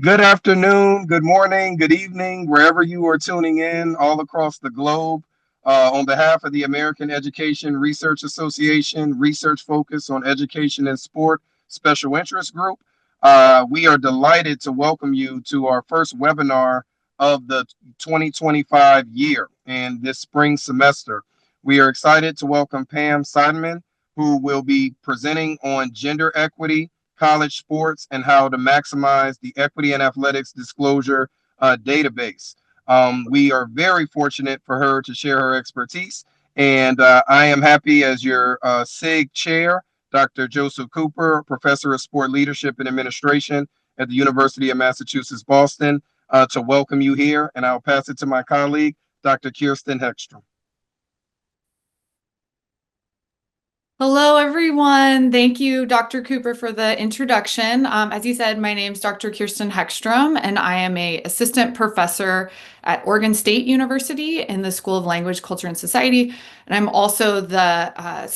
Good afternoon, good morning, good evening, wherever you are tuning in all across the globe. On behalf of the American Education Research Association, Research Focus on Education and Sport Special Interest Group, we are delighted to welcome you to our first webinar of the 2025 year and this spring semester. We are excited to welcome Pam Seidenman, who will be presenting on gender equity, college sports, and how to maximize the equity and athletics disclosure database. We are very fortunate for her to share her expertise, and I am happy as your SIG chair, Dr. Joseph Cooper, professor of sport leadership and administration at the University of Massachusetts, Boston, to welcome you here. And I'll pass it to my colleague, Dr. Kirsten Heckstrom. Hello, everyone. Thank you, Dr. Cooper, for the introduction. As you said, my name is Dr. Kirsten Heckstrom, and I am an assistant professor at Oregon State University in the School of Language, Culture, and Society. And I'm also the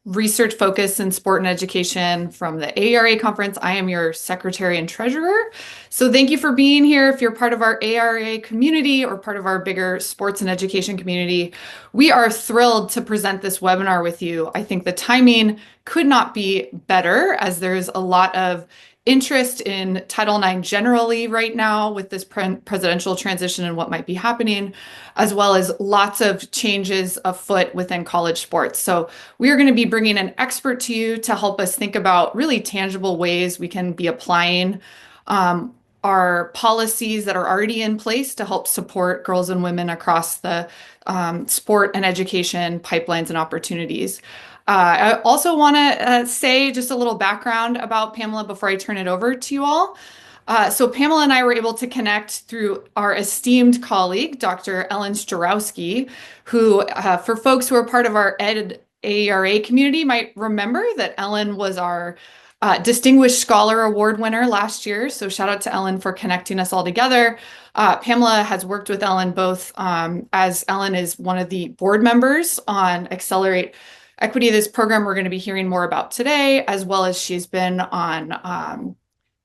research focus in sport and education from the ARA conference. I am your secretary and treasurer. So thank you for being here. If you're part of our ARA community or part of our bigger sports and education community, we are thrilled to present this webinar with you. I think the timing could not be better, as there's a lot of interest in Title IX generally right now with this presidential transition and what might be happening, as well as lots of changes afoot within college sports. So we are going to be bringing an expert to you to help us think about really tangible ways we can be applying our policies that are already in place to help support girls and women across the sport and education pipelines and opportunities. I also want to say just a little background about Pamela before I turn it over to you all. So Pamela and I were able to connect through our esteemed colleague, Dr. Ellen Starowski, who, for folks who are part of our ARA community, might remember that Ellen was our Distinguished Scholar Award winner last year. So shout out to Ellen for connecting us all together. Pamela has worked with Ellen both as Ellen is one of the board members on Accelerate Equity, this program we're going to be hearing more about today, as well as she's been on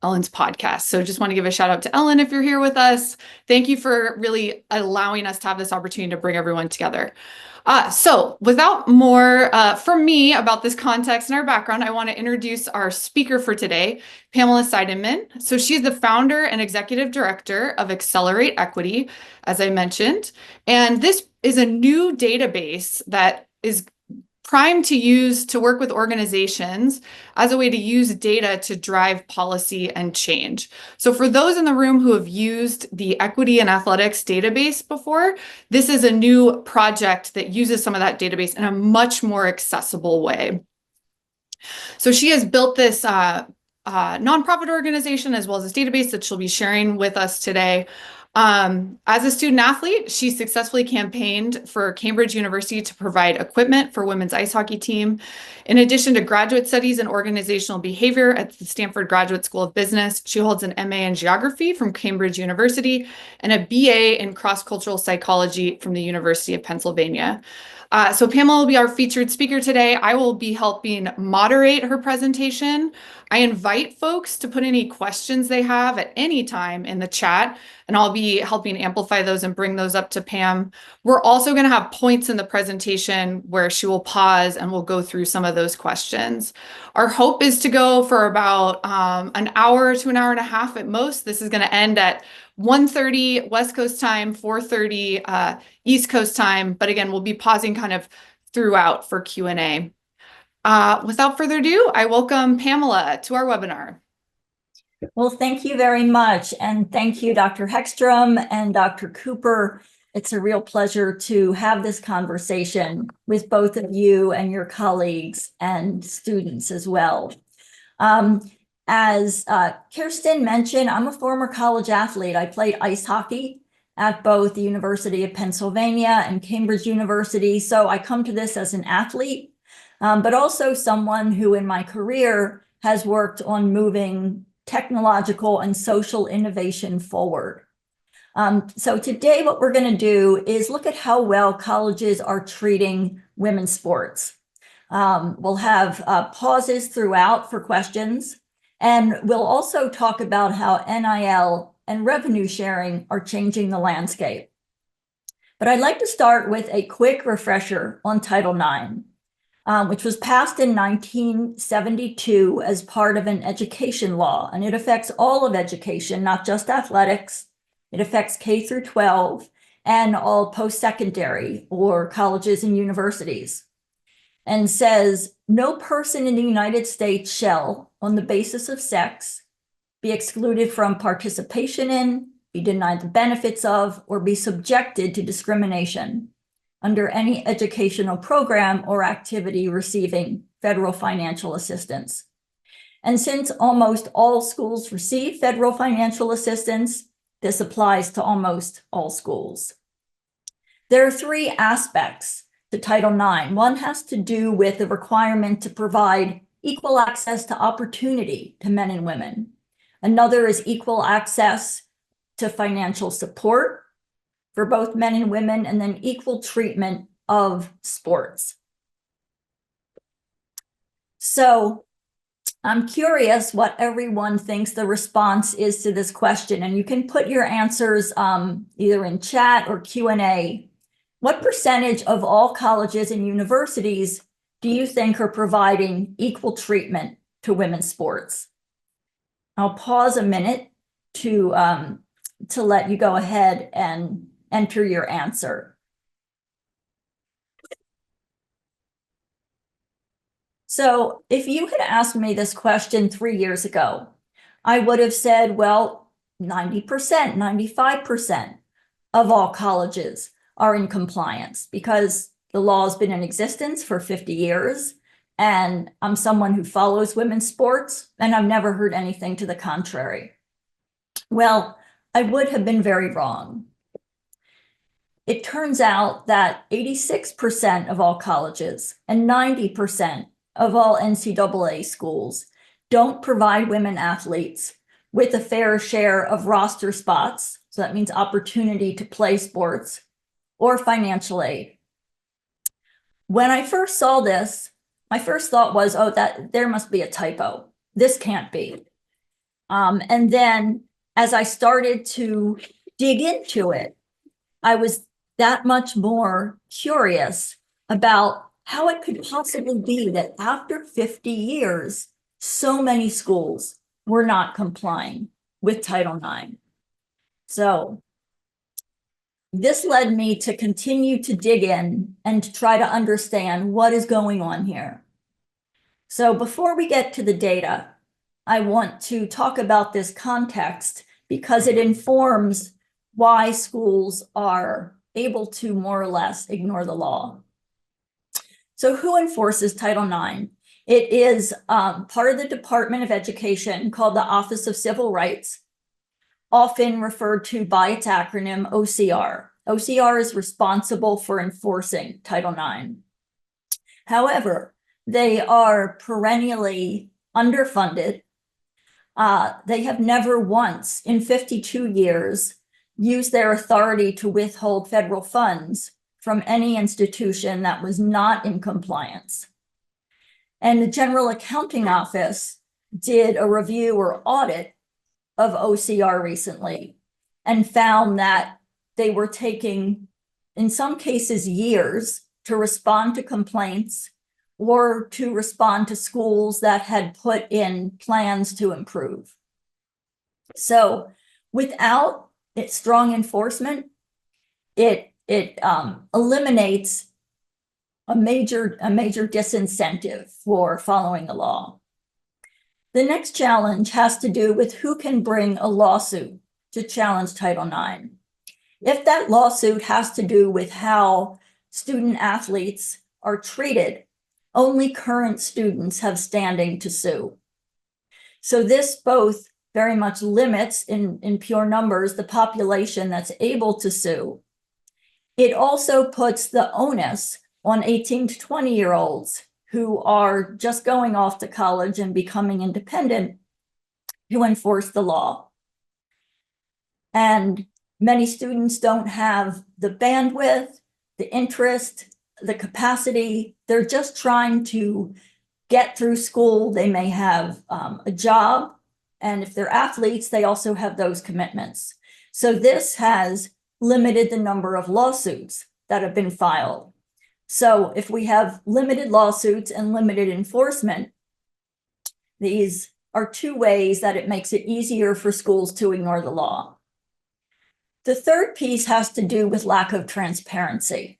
Ellen's podcast. So just want to give a shout out to Ellen if you're here with us. Thank you for really allowing us to have this opportunity to bring everyone together. So without more from me about this context and our background, I want to introduce our speaker for today, Pamela Seidenman. So she's the founder and executive director of Accelerate Equity, as I mentioned. And this is a new database that is primed to use to work with organizations as a way to use data to drive policy and change. So for those in the room who have used the Equity and Athletics database before, this is a new project that uses some of that database in a much more accessible way. So she has built this nonprofit organization as well as this database that she'll be sharing with us today. As a student athlete, she successfully campaigned for Cambridge University to provide equipment for women's ice hockey team. In addition to graduate studies in organizational behavior at the Stanford Graduate School of Business, she holds an MA in geography from Cambridge University and a BA in cross-cultural psychology from the University of Pennsylvania. So Pamela will be our featured speaker today. I will be helping moderate her presentation. I invite folks to put any questions they have at any time in the chat, and I'll be helping amplify those and bring those up to Pam. We're also going to have points in the presentation where she will pause and we'll go through some of those questions. Our hope is to go for about an hour to an hour and a half at most. This is going to end at 1:30 West Coast time, 4:30 East Coast time. But again, we'll be pausing kind of throughout for Q&A. Without further ado, I welcome Pamela to our webinar. Well, thank you very much. And thank you, Dr. Heckstrom and Dr. Cooper. It's a real pleasure to have this conversation with both of you and your colleagues and students as well. As Kirsten mentioned, I'm a former college athlete. I played ice hockey at both the University of Pennsylvania and Cambridge University. So I come to this as an athlete, but also someone who in my career has worked on moving technological and social innovation forward. So today what we're going to do is look at how well colleges are treating women's sports. We'll have pauses throughout for questions. And we'll also talk about how NIL and revenue sharing are changing the landscape. But I'd like to start with a quick refresher on Title IX, which was passed in 1972 as part of an education law, and it affects all of education, not just athletics. It affects K through 12 and all post-secondary or colleges and universities, and says no person in the United States shall, on the basis of sex, be excluded from participation in, be denied the benefits of, or be subjected to discrimination under any educational program or activity receiving federal financial assistance. And since almost all schools receive federal financial assistance, this applies to almost all schools. There are three aspects to Title IX. One has to do with the requirement to provide equal access to opportunity to men and women. Another is equal access to financial support for both men and women, and then equal treatment of sports. So I'm curious what everyone thinks the response is to this question, and you can put your answers either in chat or Q&A. What percentage of all colleges and universities do you think are providing equal treatment to women's sports? I'll pause a minute to let you go ahead and enter your answer. So if you had asked me this question 3 years ago, I would have said, well, 90%, 95% of all colleges are in compliance because the law has been in existence for 50 years. And I'm someone who follows women's sports, and I've never heard anything to the contrary. Well, I would have been very wrong. It turns out that 86% of all colleges and 90% of all NCAA schools don't provide women athletes with a fair share of roster spots, so that means opportunity to play sports, or financial aid. When I first saw this, my first thought was, oh, that there must be a typo. This can't be. And then as I started to dig into it, I was that much more curious about how it could possibly be that after 50 years, so many schools were not complying with Title IX. So this led me to continue to dig in and to try to understand what is going on here. So before we get to the data, I want to talk about this context because it informs why schools are able to more or less ignore the law. So who enforces Title IX? It is part of the Department of Education called the Office of Civil Rights, often referred to by its acronym OCR. OCR is responsible for enforcing Title IX. However, they are perennially underfunded. They have never once in 52 years used their authority to withhold federal funds from any institution that was not in compliance. And the General Accounting Office did a review or audit of OCR recently and found that they were taking, in some cases, years to respond to complaints or to respond to schools that had put in plans to improve. So without its strong enforcement, it eliminates a major disincentive for following the law. The next challenge has to do with who can bring a lawsuit to challenge Title IX. If that lawsuit has to do with how student athletes are treated, only current students have standing to sue. So this both very much limits in pure numbers the population that's able to sue. It also puts the onus on 18 to 20-year-olds who are just going off to college and becoming independent to enforce the law. And many students don't have the bandwidth, the interest, the capacity. They're just trying to get through school, they may have a job, and if they're athletes, they also have those commitments. So this has limited the number of lawsuits that have been filed. So if we have limited lawsuits and limited enforcement, these are two ways that it makes it easier for schools to ignore the law. The third piece has to do with lack of transparency.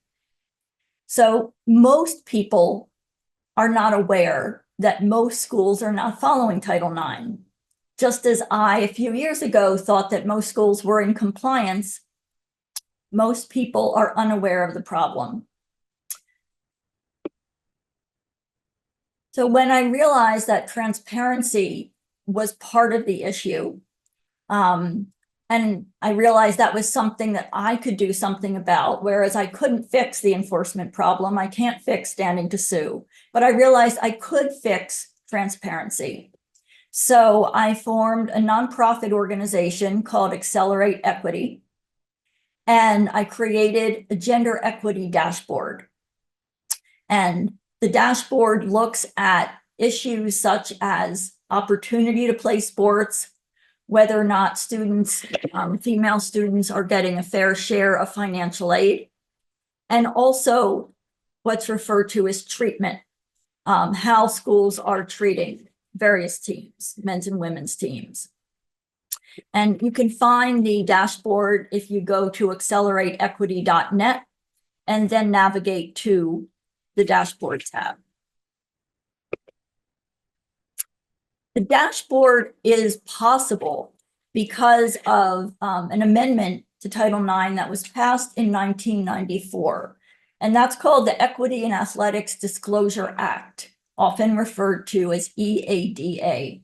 So most people are not aware that most schools are not following Title IX. Just as I, a few years ago, thought that most schools were in compliance, most people are unaware of the problem. So when I realized that transparency was part of the issue, and I realized that was something that I could do something about, whereas I couldn't fix the enforcement problem. I can't fix standing to sue, but I realized I could fix transparency. So I formed a nonprofit organization called Accelerate Equity, and I created a gender equity dashboard. And the dashboard looks at issues such as opportunity to play sports, whether or not students, female students, are getting a fair share of financial aid, and also what's referred to as treatment, how schools are treating various teams, men's and women's teams. And you can find the dashboard if you go to accelerateequity.net and then navigate to the dashboard tab. The dashboard is possible because of an amendment to Title IX that was passed in 1994. And that's called the Equity in Athletics Disclosure Act, often referred to as EADA.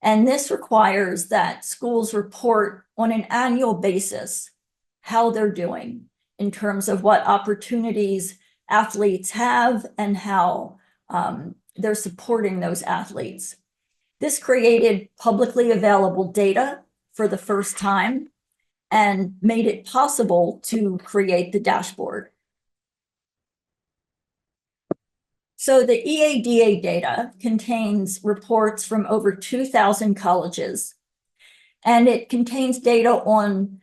And this requires that schools report on an annual basis how they're doing in terms of what opportunities athletes have and how they're supporting those athletes. This created publicly available data for the first time and made it possible to create the dashboard. So the EADA data contains reports from over 2,000 colleges, and it contains data on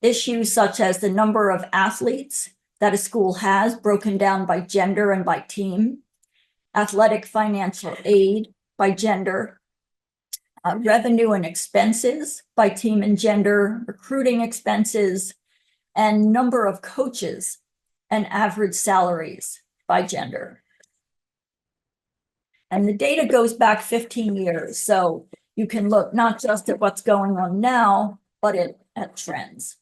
issues such as the number of athletes that a school has broken down by gender and by team, athletic financial aid by gender, revenue and expenses by team and gender, recruiting expenses, and number of coaches and average salaries by gender. And the data goes back 15 years. So you can look not just at what's going on now, but at trends.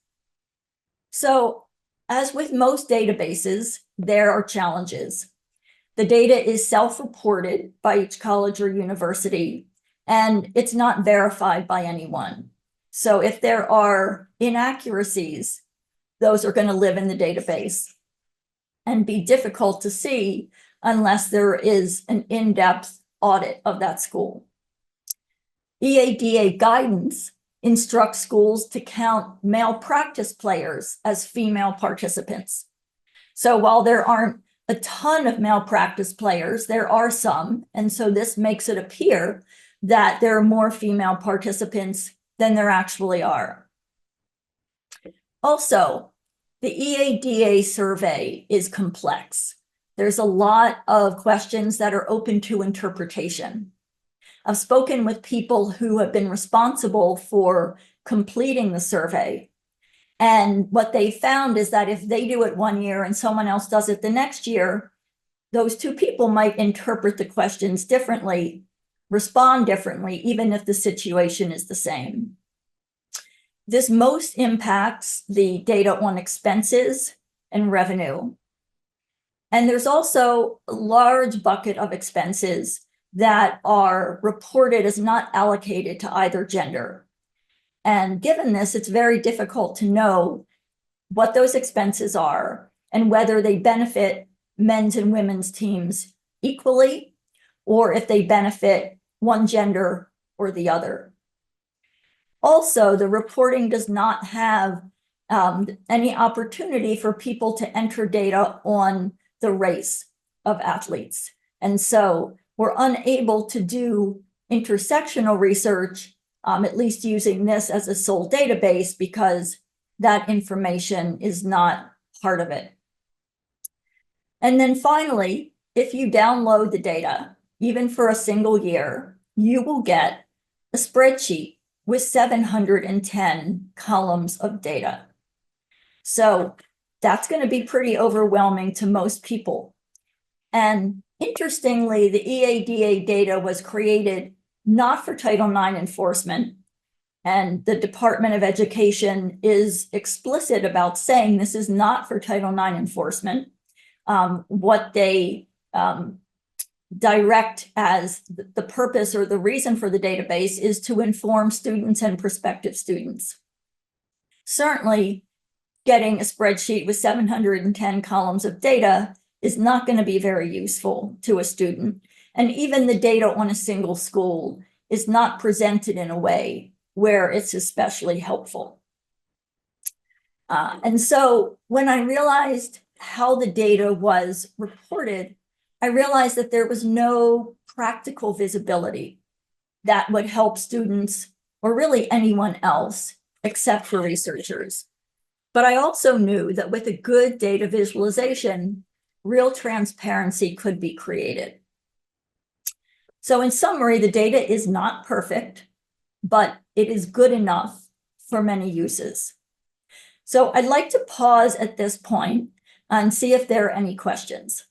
So as with most databases, there are challenges. The data is self-reported by each college or university, and it's not verified by anyone. So if there are inaccuracies, those are going to live in the database and be difficult to see unless there is an in-depth audit of that school. EADA guidance instructs schools to count male practice players as female participants. So while there aren't a ton of male practice players, there are some, and so this makes it appear that there are more female participants than there actually are. Also, the EADA survey is complex. There's a lot of questions that are open to interpretation. I've spoken with people who have been responsible for completing the survey. And what they found is that if they do it one year and someone else does it the next year, those two people might interpret the questions differently, respond differently, even if the situation is the same. This most impacts the data on expenses and revenue. And there's also a large bucket of expenses that are reported as not allocated to either gender. And given this, it's very difficult to know what those expenses are and whether they benefit men's and women's teams equally, or if they benefit one gender or the other. Also, the reporting does not have any opportunity for people to enter data on the race of athletes. And so we're unable to do intersectional research, at least using this as a sole database, because that information is not part of it. And then finally, if you download the data, even for a single year, you will get a spreadsheet with 710 columns of data. So that's going to be pretty overwhelming to most people. And interestingly, the EADA data was created not for Title IX enforcement. And the Department of Education is explicit about saying this is not for Title IX enforcement. What they direct as the purpose or the reason for the database is to inform students and prospective students. Certainly, getting a spreadsheet with 710 columns of data is not going to be very useful to a student. And even the data on a single school is not presented in a way where it's especially helpful. And so when I realized how the data was reported, I realized that there was no practical visibility that would help students or really anyone else except for researchers. But I also knew that with a good data visualization, real transparency could be created. So in summary, the data is not perfect, but it is good enough for many uses. So I'd like to pause at this point and see if there are any questions.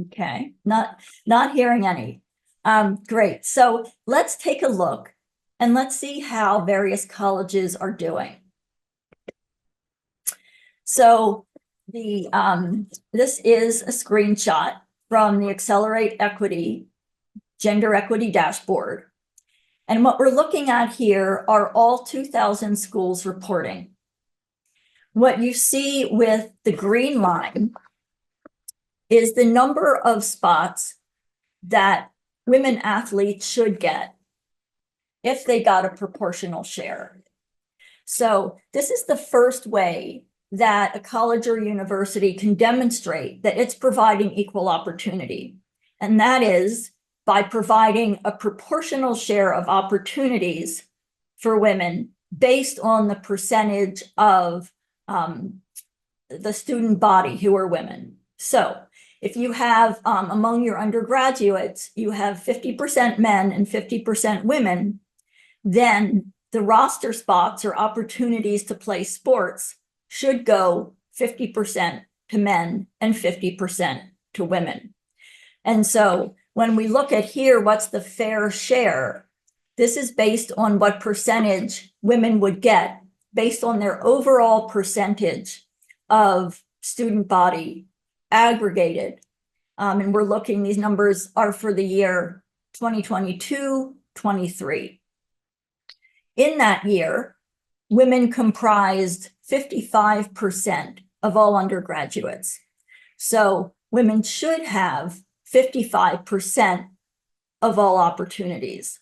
Okay, not hearing any. Great. So let's take a look and let's see how various colleges are doing. So this is a screenshot from the Accelerate Equity, Gender Equity Dashboard. And what we're looking at here are all 2,000 schools reporting. What you see with the green line is the number of spots that women athletes should get if they got a proportional share. So this is the first way that a college or university can demonstrate that it's providing equal opportunity. And that is by providing a proportional share of opportunities for women based on the percentage of the student body who are women. So if you have among your undergraduates, you have 50% men and 50% women, then the roster spots or opportunities to play sports should go 50% to men and 50% to women. And so when we look at here, what's the fair share? This is based on what percentage women would get based on their overall percentage of student body aggregated. And we're looking, these numbers are for the year 2022-23. In that year, women comprised 55% of all undergraduates. So women should have 55% of all opportunities.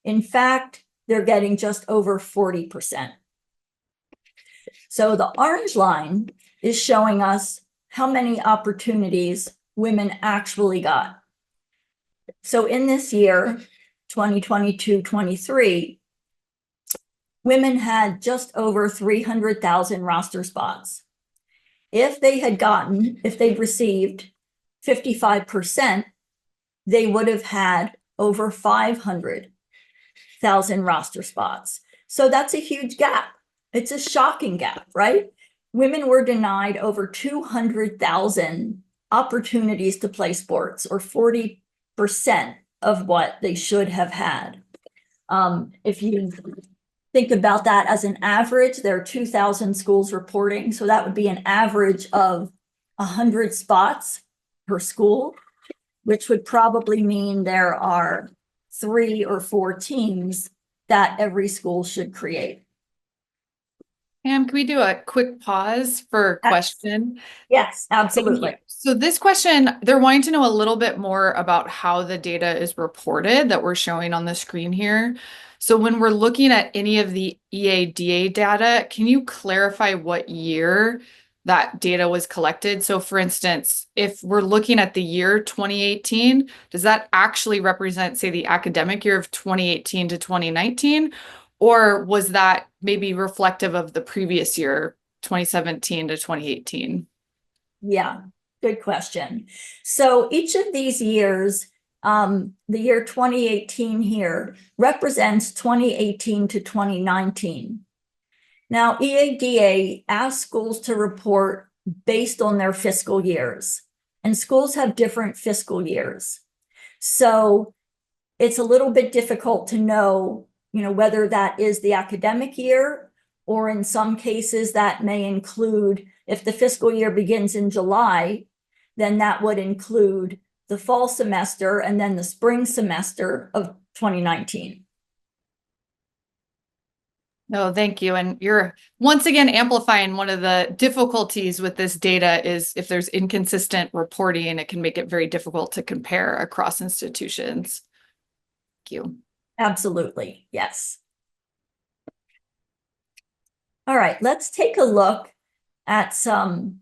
In fact, they're getting just over 40%. So the orange line is showing us how many opportunities women actually got. So in this year, 2022-23, women had just over 300,000 roster spots. If they'd received 55%, they would have had over 500,000 roster spots. So that's a huge gap. It's a shocking gap, right? Women were denied over 200,000 opportunities to play sports, or 40% of what they should have had. If you think about that as an average, there are 2,000 schools reporting. So that would be an average of 100 spots per school, which would probably mean there are 3 or 4 teams that every school should create. Pam, can we do a quick pause for a question? Yes, Thank absolutely. you. So this question, they're wanting to know a little bit more about how the data is reported that we're showing on the screen here. So when we're looking at any of the EADA data, can you clarify what year that data was collected? So for instance, if we're looking at the year 2018, does that actually represent, say, the academic year of 2018 to 2019? Or was that maybe reflective of the previous year, 2017 to 2018? Yeah, good question. So each of these years, the year 2018 here represents 2018 to 2019. Now, EADA asks schools to report based on their fiscal years, and schools have different fiscal years. So it's a little bit difficult to know, whether that is the academic year, or in some cases that may include, if the fiscal year begins in July, then that would include the fall semester and then the spring semester of 2019. No, thank you. And you're once again amplifying one of the difficulties with this data is if there's inconsistent reporting, it can make it very difficult to compare across institutions. Thank you. Absolutely, yes. All right, let's take a look at some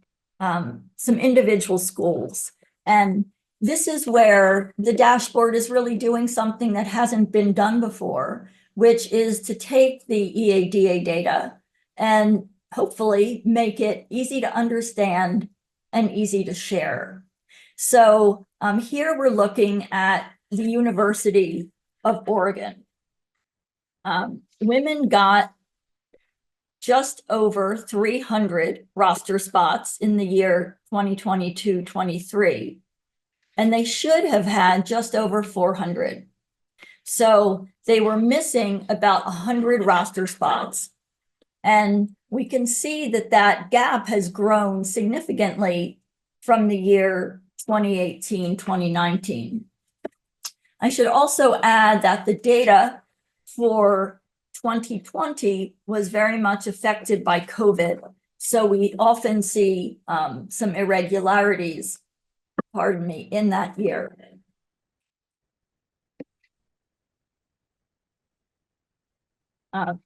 individual schools. And this is where the dashboard is really doing something that hasn't been done before, which is to take the EADA data and hopefully make it easy to understand and easy to share. So here we're looking at the University of Oregon. Women got just over 300 roster spots in the year 2022-23, and they should have had just over 400. So they were missing about 100 roster spots. And we can see that that gap has grown significantly from the year 2018-2019. I should also add that the data for 2020 was very much affected by COVID. So we often see some irregularities, in that year.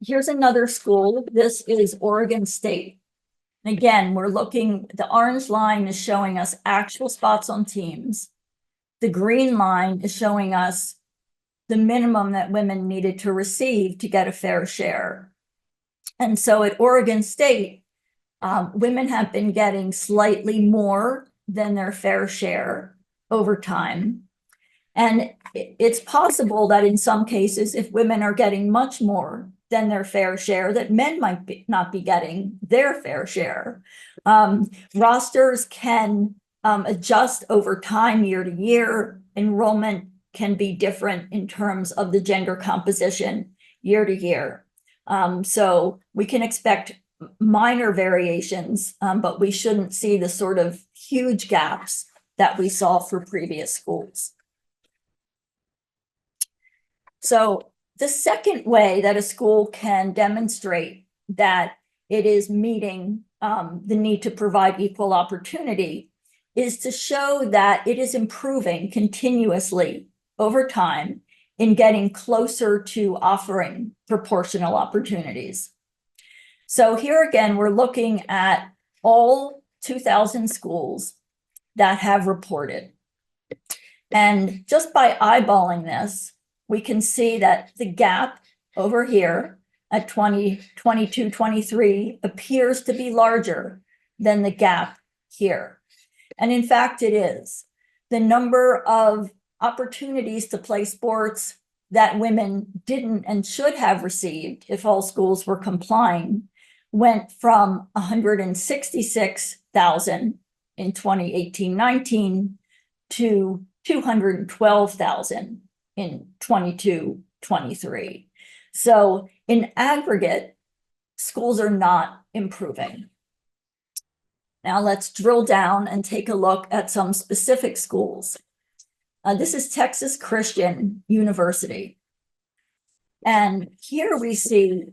Here's another school. This is Oregon State. Again, we're looking, the orange line is showing us actual spots on teams. The green line is showing us the minimum that women needed to receive to get a fair share. And so at Oregon State, women have been getting slightly more than their fair share over time. And it's possible that in some cases, if women are getting much more than their fair share, that men might not be getting their fair share. Rosters can adjust over time, year to year. Enrollment can be different in terms of the gender composition year to year. So we can expect minor variations, but we shouldn't see the sort of huge gaps that we saw for previous schools. So the second way that a school can demonstrate that it is meeting the need to provide equal opportunity is to show that it is improving continuously over time in getting closer to offering proportional opportunities. So here again, we're looking at all 2,000 schools that have reported. And just by eyeballing this, we can see that the gap over here at 2022-23 appears to be larger than the gap here. And in fact, it is. The number of opportunities to play sports that women didn't and should have received if all schools were complying went from 166,000 in 2018-19 to 212,000 in 22-23. So in aggregate, schools are not improving. Now let's drill down and take a look at some specific schools. This is Texas Christian University. And here we see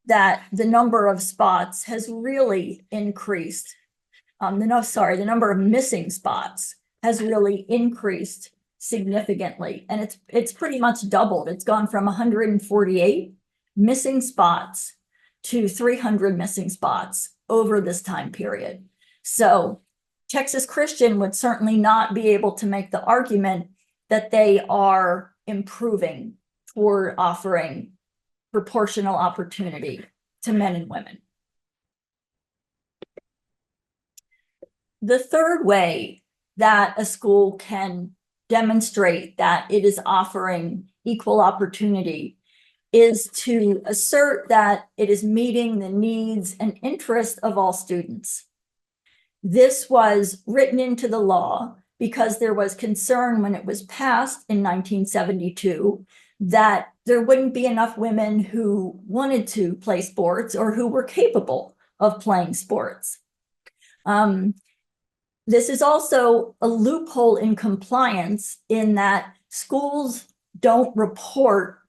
that the number of spots has really increased. The number of missing spots has really increased significantly, and it's pretty much doubled. It's gone from 148 missing spots to 300 missing spots over this time period. So Texas Christian would certainly not be able to make the argument that they are improving toward offering proportional opportunity to men and women. The third way that a school can demonstrate that it is offering equal opportunity is to assert that it is meeting the needs and interests of all students. This was written into the law because there was concern when it was passed in 1972 that there wouldn't be enough women who wanted to play sports or who were capable of playing sports. This is also a loophole in compliance in that schools don't report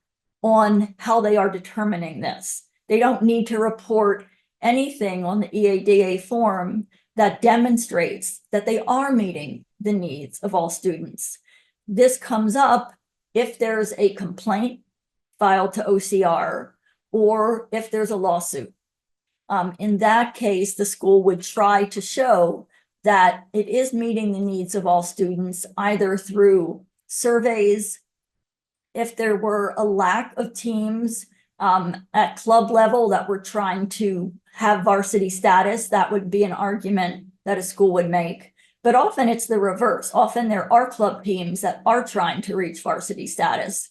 on how they are determining this. They don't need to report anything on the EADA form that demonstrates that they are meeting the needs of all students. This comes up if there's a complaint filed to OCR or if there's a lawsuit. In that case, the school would try to show that it is meeting the needs of all students, either through surveys, if there were a lack of teams at club level that were trying to have varsity status, that would be an argument that a school would make. But often it's the reverse. Often there are club teams that are trying to reach varsity status,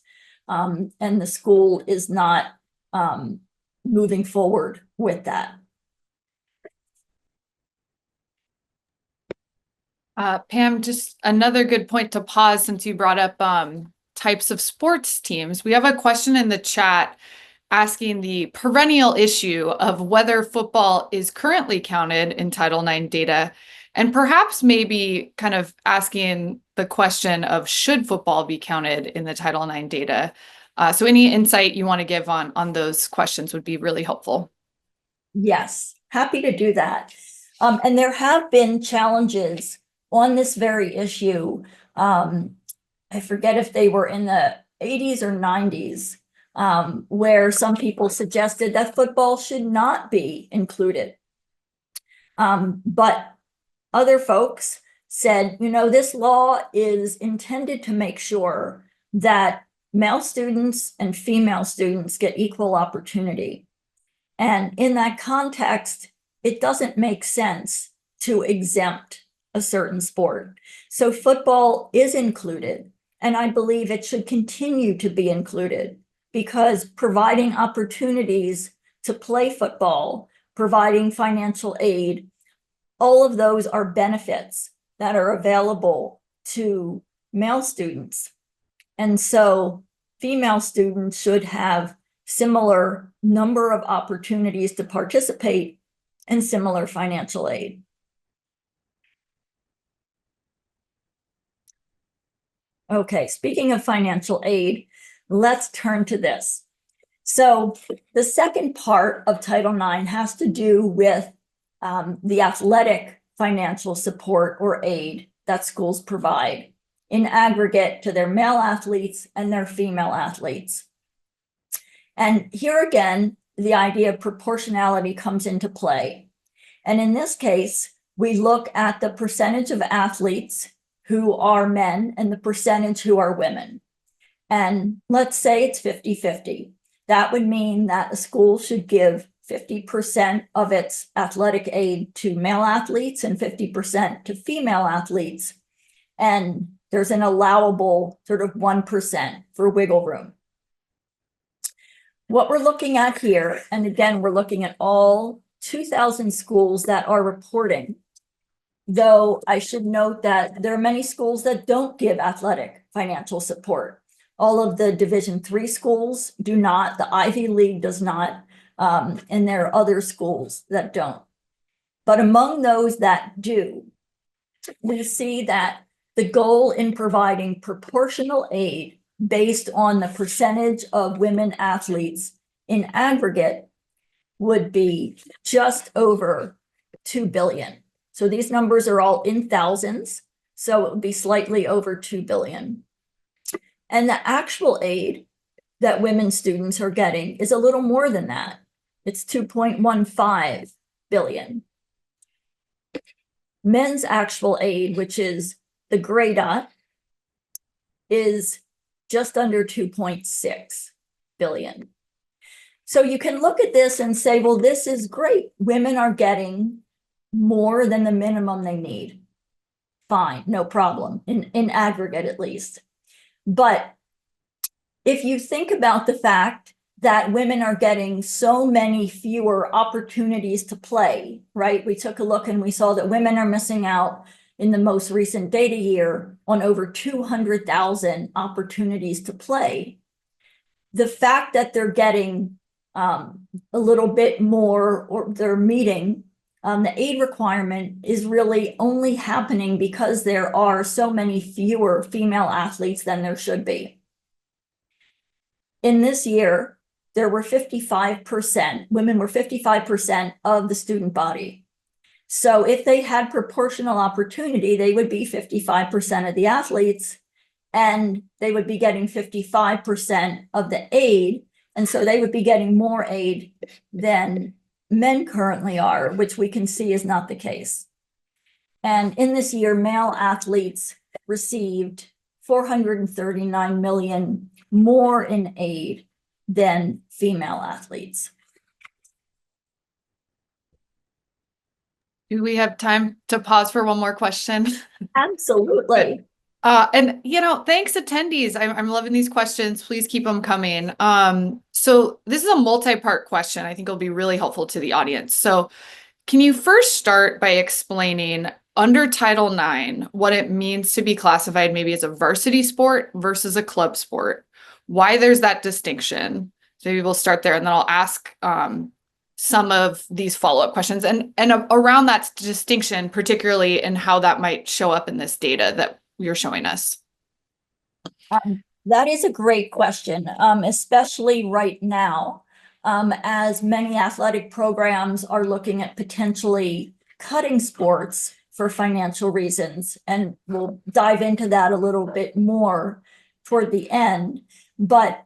and the school is not moving forward with that. Pam, just another good point to pause since you brought up types of sports teams. We have a question in the chat asking the perennial issue of whether football is currently counted in Title IX data, and perhaps maybe kind of asking the question of should football be counted in the Title IX data. So any insight you want to give on those questions would be really helpful. Yes, happy to do that. And there have been challenges on this very issue. I forget if they were in the 80s or 90s, where some people suggested that football should not be included. But other folks said, you know, this law is intended to make sure that male students and female students get equal opportunity. And in that context, it doesn't make sense to exempt a certain sport. So football is included, and I believe it should continue to be included because providing opportunities to play football, providing financial aid, all of those are benefits that are available to male students. And so female students should have similar number of opportunities to participate and similar financial aid. Okay, speaking of financial aid, let's turn to this. So the second part of Title IX has to do with the athletic financial support or aid that schools provide in aggregate to their male athletes and their female athletes. And here again, the idea of proportionality comes into play. And in this case, we look at the percentage of athletes who are men and the percentage who are women. And let's say it's 50-50. That would mean that a school should give 50% of its athletic aid to male athletes and 50% to female athletes. And there's an allowable sort of 1% for wiggle room. What we're looking at here, and again, we're looking at all 2,000 schools that are reporting, though I should note that there are many schools that don't give athletic financial support. All of the Division III schools do not, the Ivy League does not, and there are other schools that don't. But among those that do, we see that the goal in providing proportional aid based on the percentage of women athletes in aggregate would be just over 2 billion. So these numbers are all in thousands, so it would be slightly over 2 billion. And the actual aid that women students are getting is a little more than that. It's 2.15 billion. Men's actual aid, which is the gray dot, is just under 2.6 billion. So you can look at this and say, well, this is great. Women are getting more than the minimum they need. Fine, no problem, in aggregate at least. But if you think about the fact that women are getting so many fewer opportunities to play, right? We took a look and we saw that women are missing out in the most recent data year on over 200,000 opportunities to play. The fact that they're getting a little bit more, or they're meeting the aid requirement, is really only happening because there are so many fewer female athletes than there should be. In this year, there were 55%, women were 55% of the student body. So if they had proportional opportunity, they would be 55% of the athletes, and they would be getting 55% of the aid. And so they would be getting more aid than men currently are, which we can see is not the case. And in this year, male athletes received 439 million more in aid than female athletes. Do we have time to pause for one more question? Absolutely. And thanks attendees. I'm loving these questions. Please keep them coming. So this is a multi-part question. I think it'll be really helpful to the audience. So can you first start by explaining under Title IX what it means to be classified maybe as a varsity sport versus a club sport? Why there's that distinction? So maybe we'll start there, and then I'll ask some of these follow-up questions and around that distinction, particularly in how that might show up in this data that you're showing us. That is a great question, especially right now, as many athletic programs are looking at potentially cutting sports for financial reasons. And we'll dive into that a little bit more toward the end. But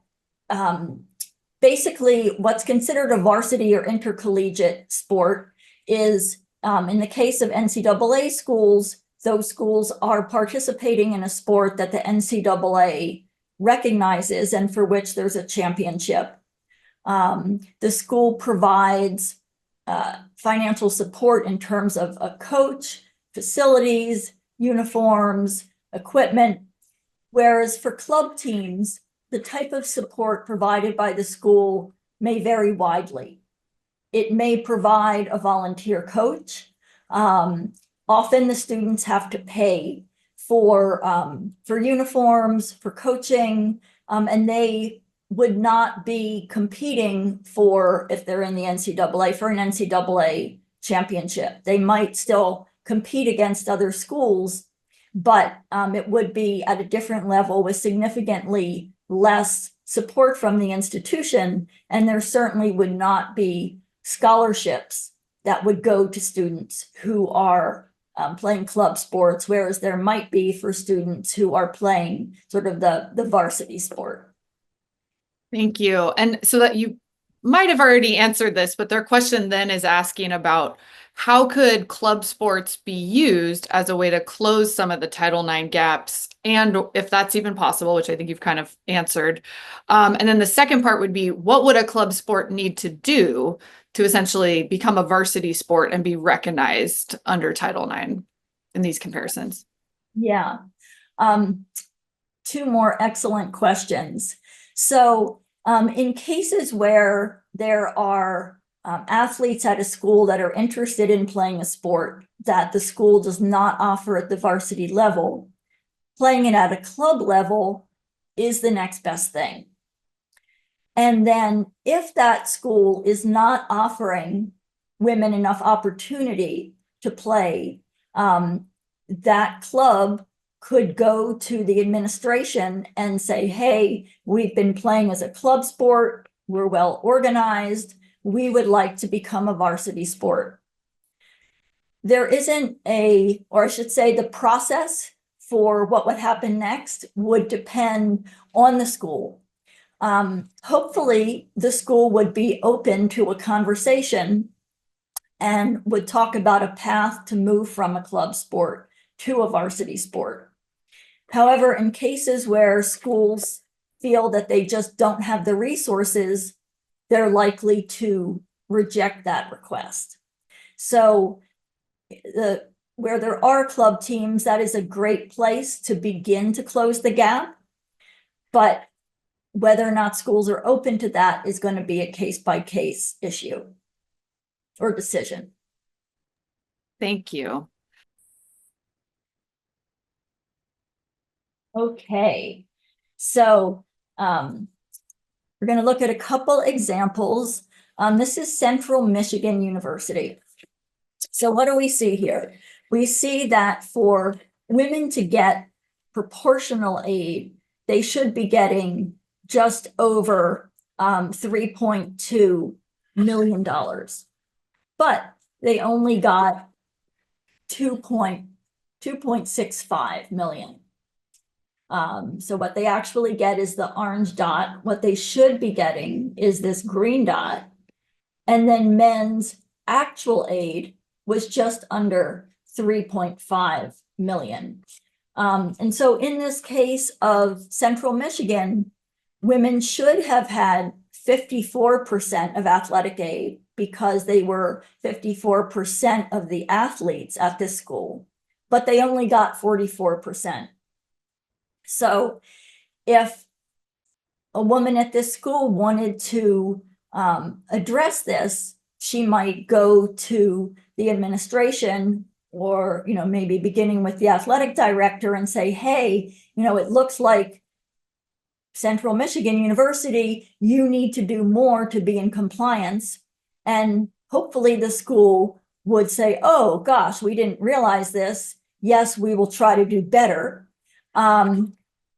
basically, what's considered a varsity or intercollegiate sport is, in the case of NCAA schools, those schools are participating in a sport that the NCAA recognizes and for which there's a championship. The school provides financial support in terms of a coach, facilities, uniforms, equipment, whereas for club teams, the type of support provided by the school may vary widely. It may provide a volunteer coach. Often the students have to pay for uniforms, for coaching, and they would not be competing for, if they're in the NCAA, for an NCAA championship. They might still compete against other schools, but it would be at a different level with significantly less support from the institution, and there certainly would not be scholarships that would go to students who are playing club sports, whereas there might be for students who are playing sort of the varsity sport. Thank you. And so that you might have already answered this, but their question then is asking about how could club sports be used as a way to close some of the Title IX gaps, and if that's even possible, which I think you've kind of answered. And then the second part would be, what would a club sport need to do to essentially become a varsity sport and be recognized under Title IX in these comparisons? Yeah. Two more excellent questions. So in cases where there are athletes at a school that are interested in playing a sport that the school does not offer at the varsity level, playing it at a club level is the next best thing. And then if that school is not offering women enough opportunity to play, that club could go to the administration and say, hey, we've been playing as a club sport, we're well organized, we would like to become a varsity sport. There isn't or I should say, the process for what would happen next would depend on the school. Hopefully, the school would be open to a conversation and would talk about a path to move from a club sport to a varsity sport. However, in cases where schools feel that they just don't have the resources, they're likely to reject that request. So where there are club teams, that is a great place to begin to close the gap. But whether or not schools are open to that is going to be a case-by-case issue or decision. Thank you. Okay, so we're going to look at a couple examples. This is Central Michigan University. So what do we see here? We see that for women to get proportional aid, they should be getting just over $3.2 million. But they only got 2.65 million. So what they actually get is the orange dot. What they should be getting is this green dot. And then men's actual aid was just under 3.5 million. And so in this case of Central Michigan, women should have had 54% of athletic aid because they were 54% of the athletes at this school, but they only got 44%. So if a woman at this school wanted to address this, she might go to the administration or, maybe beginning with the athletic director and say, hey, it looks like Central Michigan University, you need to do more to be in compliance. And hopefully the school would say, oh gosh, we didn't realize this. Yes, we will try to do better.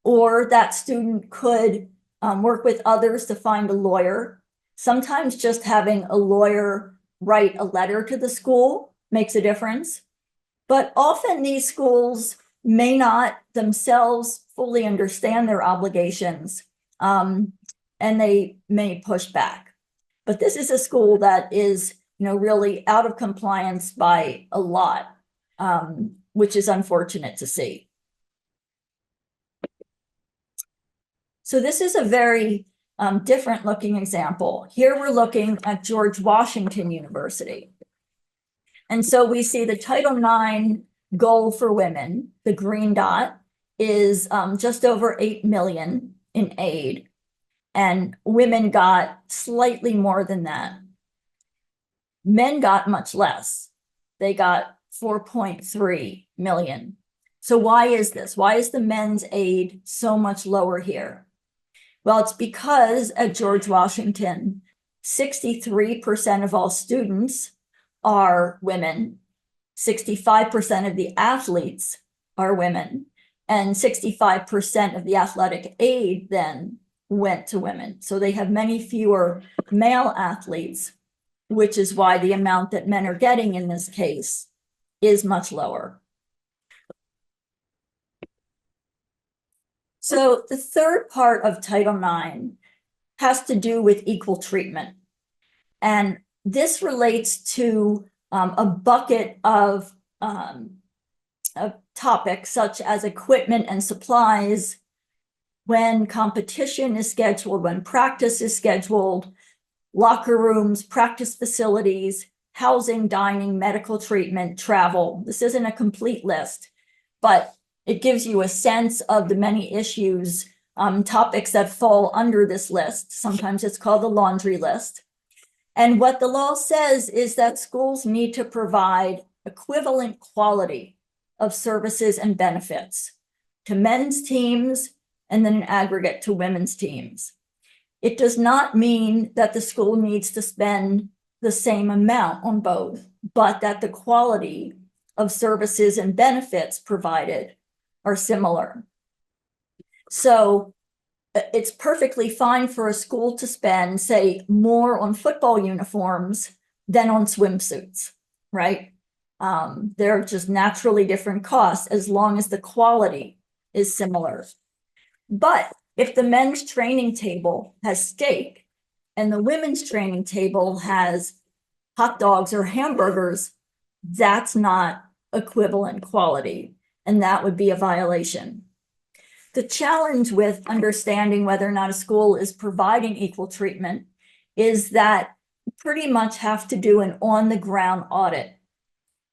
Or that student could work with others to find a lawyer. Sometimes just having a lawyer write a letter to the school makes a difference. But often these schools may not themselves fully understand their obligations, and they may push back. But this is a school that is, really out of compliance by a lot, which is unfortunate to see. So this is a very different looking example. Here we're looking at George Washington University. And so we see the Title IX goal for women, the green dot, is just over 8 million in aid. And women got slightly more than that. Men got much less. They got 4.3 million. So why is this? Why is the men's aid so much lower here? Well, it's because at George Washington, 63% of all students are women, 65% of the athletes are women, and 65% of the athletic aid then went to women. So they have many fewer male athletes, which is why the amount that men are getting in this case is much lower. So the third part of Title IX has to do with equal treatment. And this relates to a bucket of topics such as equipment and supplies, when competition is scheduled, when practice is scheduled, locker rooms, practice facilities, housing, dining, medical treatment, travel. This isn't a complete list, but it gives you a sense of the many issues, topics that fall under this list. Sometimes it's called the laundry list. And what the law says is that schools need to provide equivalent quality of services and benefits to men's teams and then in aggregate to women's teams. It does not mean that the school needs to spend the same amount on both, but that the quality of services and benefits provided are similar. So it's perfectly fine for a school to spend, say, more on football uniforms than on swimsuits, right? They're just naturally different costs as long as the quality is similar. But if the men's training table has steak and the women's training table has hot dogs or hamburgers, that's not equivalent quality, and that would be a violation. The challenge with understanding whether or not a school is providing equal treatment is that you pretty much have to do an on-the-ground audit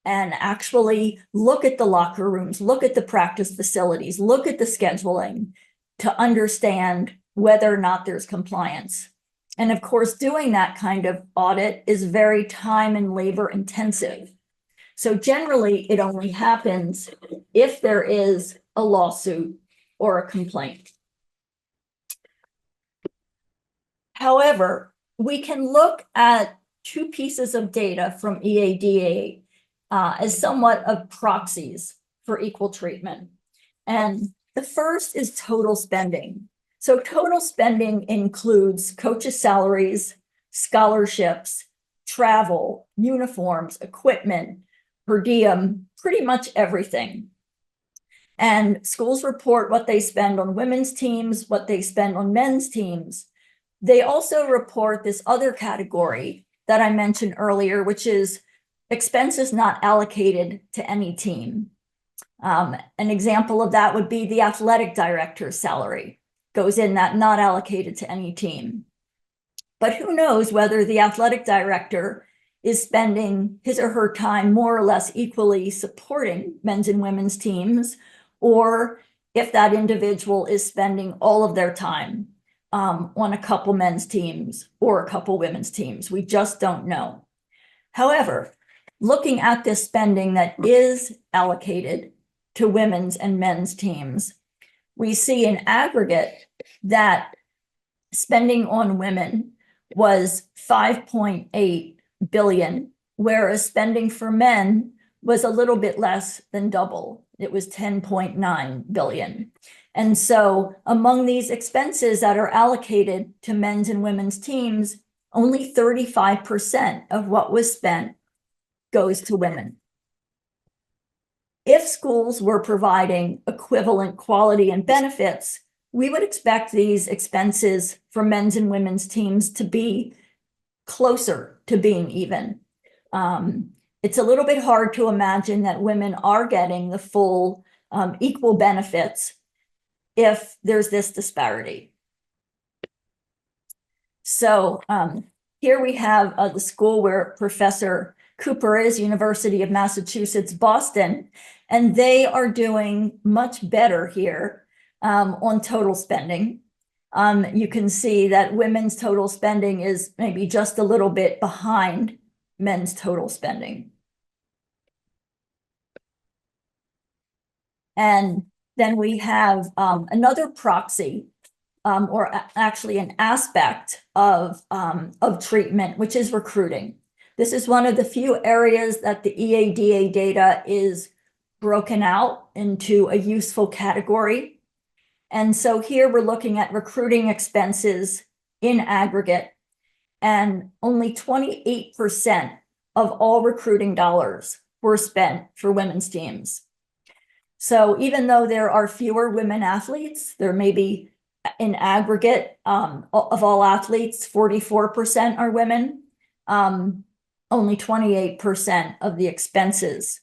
and actually look at the locker rooms, look at the practice facilities, look at the scheduling to understand whether or not there's compliance. And of course, doing that kind of audit is very time and labor intensive. So generally, it only happens if there is a lawsuit or a complaint. However, we can look at two pieces of data from EADA as somewhat of proxies for equal treatment. And the first is total spending. So total spending includes coaches' salaries, scholarships, travel, uniforms, equipment, per diem, pretty much everything. And schools report what they spend on women's teams, what they spend on men's teams. They also report this other category that I mentioned earlier, which is expenses not allocated to any team. An example of that would be the athletic director's salary goes in that not allocated to any team. But who knows whether the athletic director is spending his or her time more or less equally supporting men's and women's teams, or if that individual is spending all of their time on a couple men's teams or a couple women's teams. We just don't know. However, looking at this spending that is allocated to women's and men's teams, we see in aggregate that spending on women was 5.8 billion, whereas spending for men was a little bit less than double. It was 10.9 billion. And so among these expenses that are allocated to men's and women's teams, only 35% of what was spent goes to women. If schools were providing equivalent quality and benefits, we would expect these expenses for men's and women's teams to be closer to being even. It's a little bit hard to imagine that women are getting the full equal benefits if there's this disparity. So here we have the school where Professor Cooper is, University of Massachusetts, Boston, and they are doing much better here on total spending. You can see that women's total spending is maybe just a little bit behind men's total spending. And then we have another proxy, or actually an aspect of treatment, which is recruiting. This is one of the few areas that the EADA data is broken out into a useful category. And so here we're looking at recruiting expenses in aggregate, and only 28% of all recruiting dollars were spent for women's teams. So even though there are fewer women athletes, there may be in aggregate of all athletes, 44% are women. Only 28% of the expenses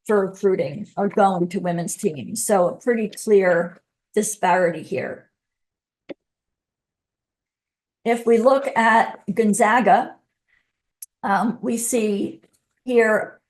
for recruiting are going to women's teams. So a pretty clear disparity here. If we look at Gonzaga, we see here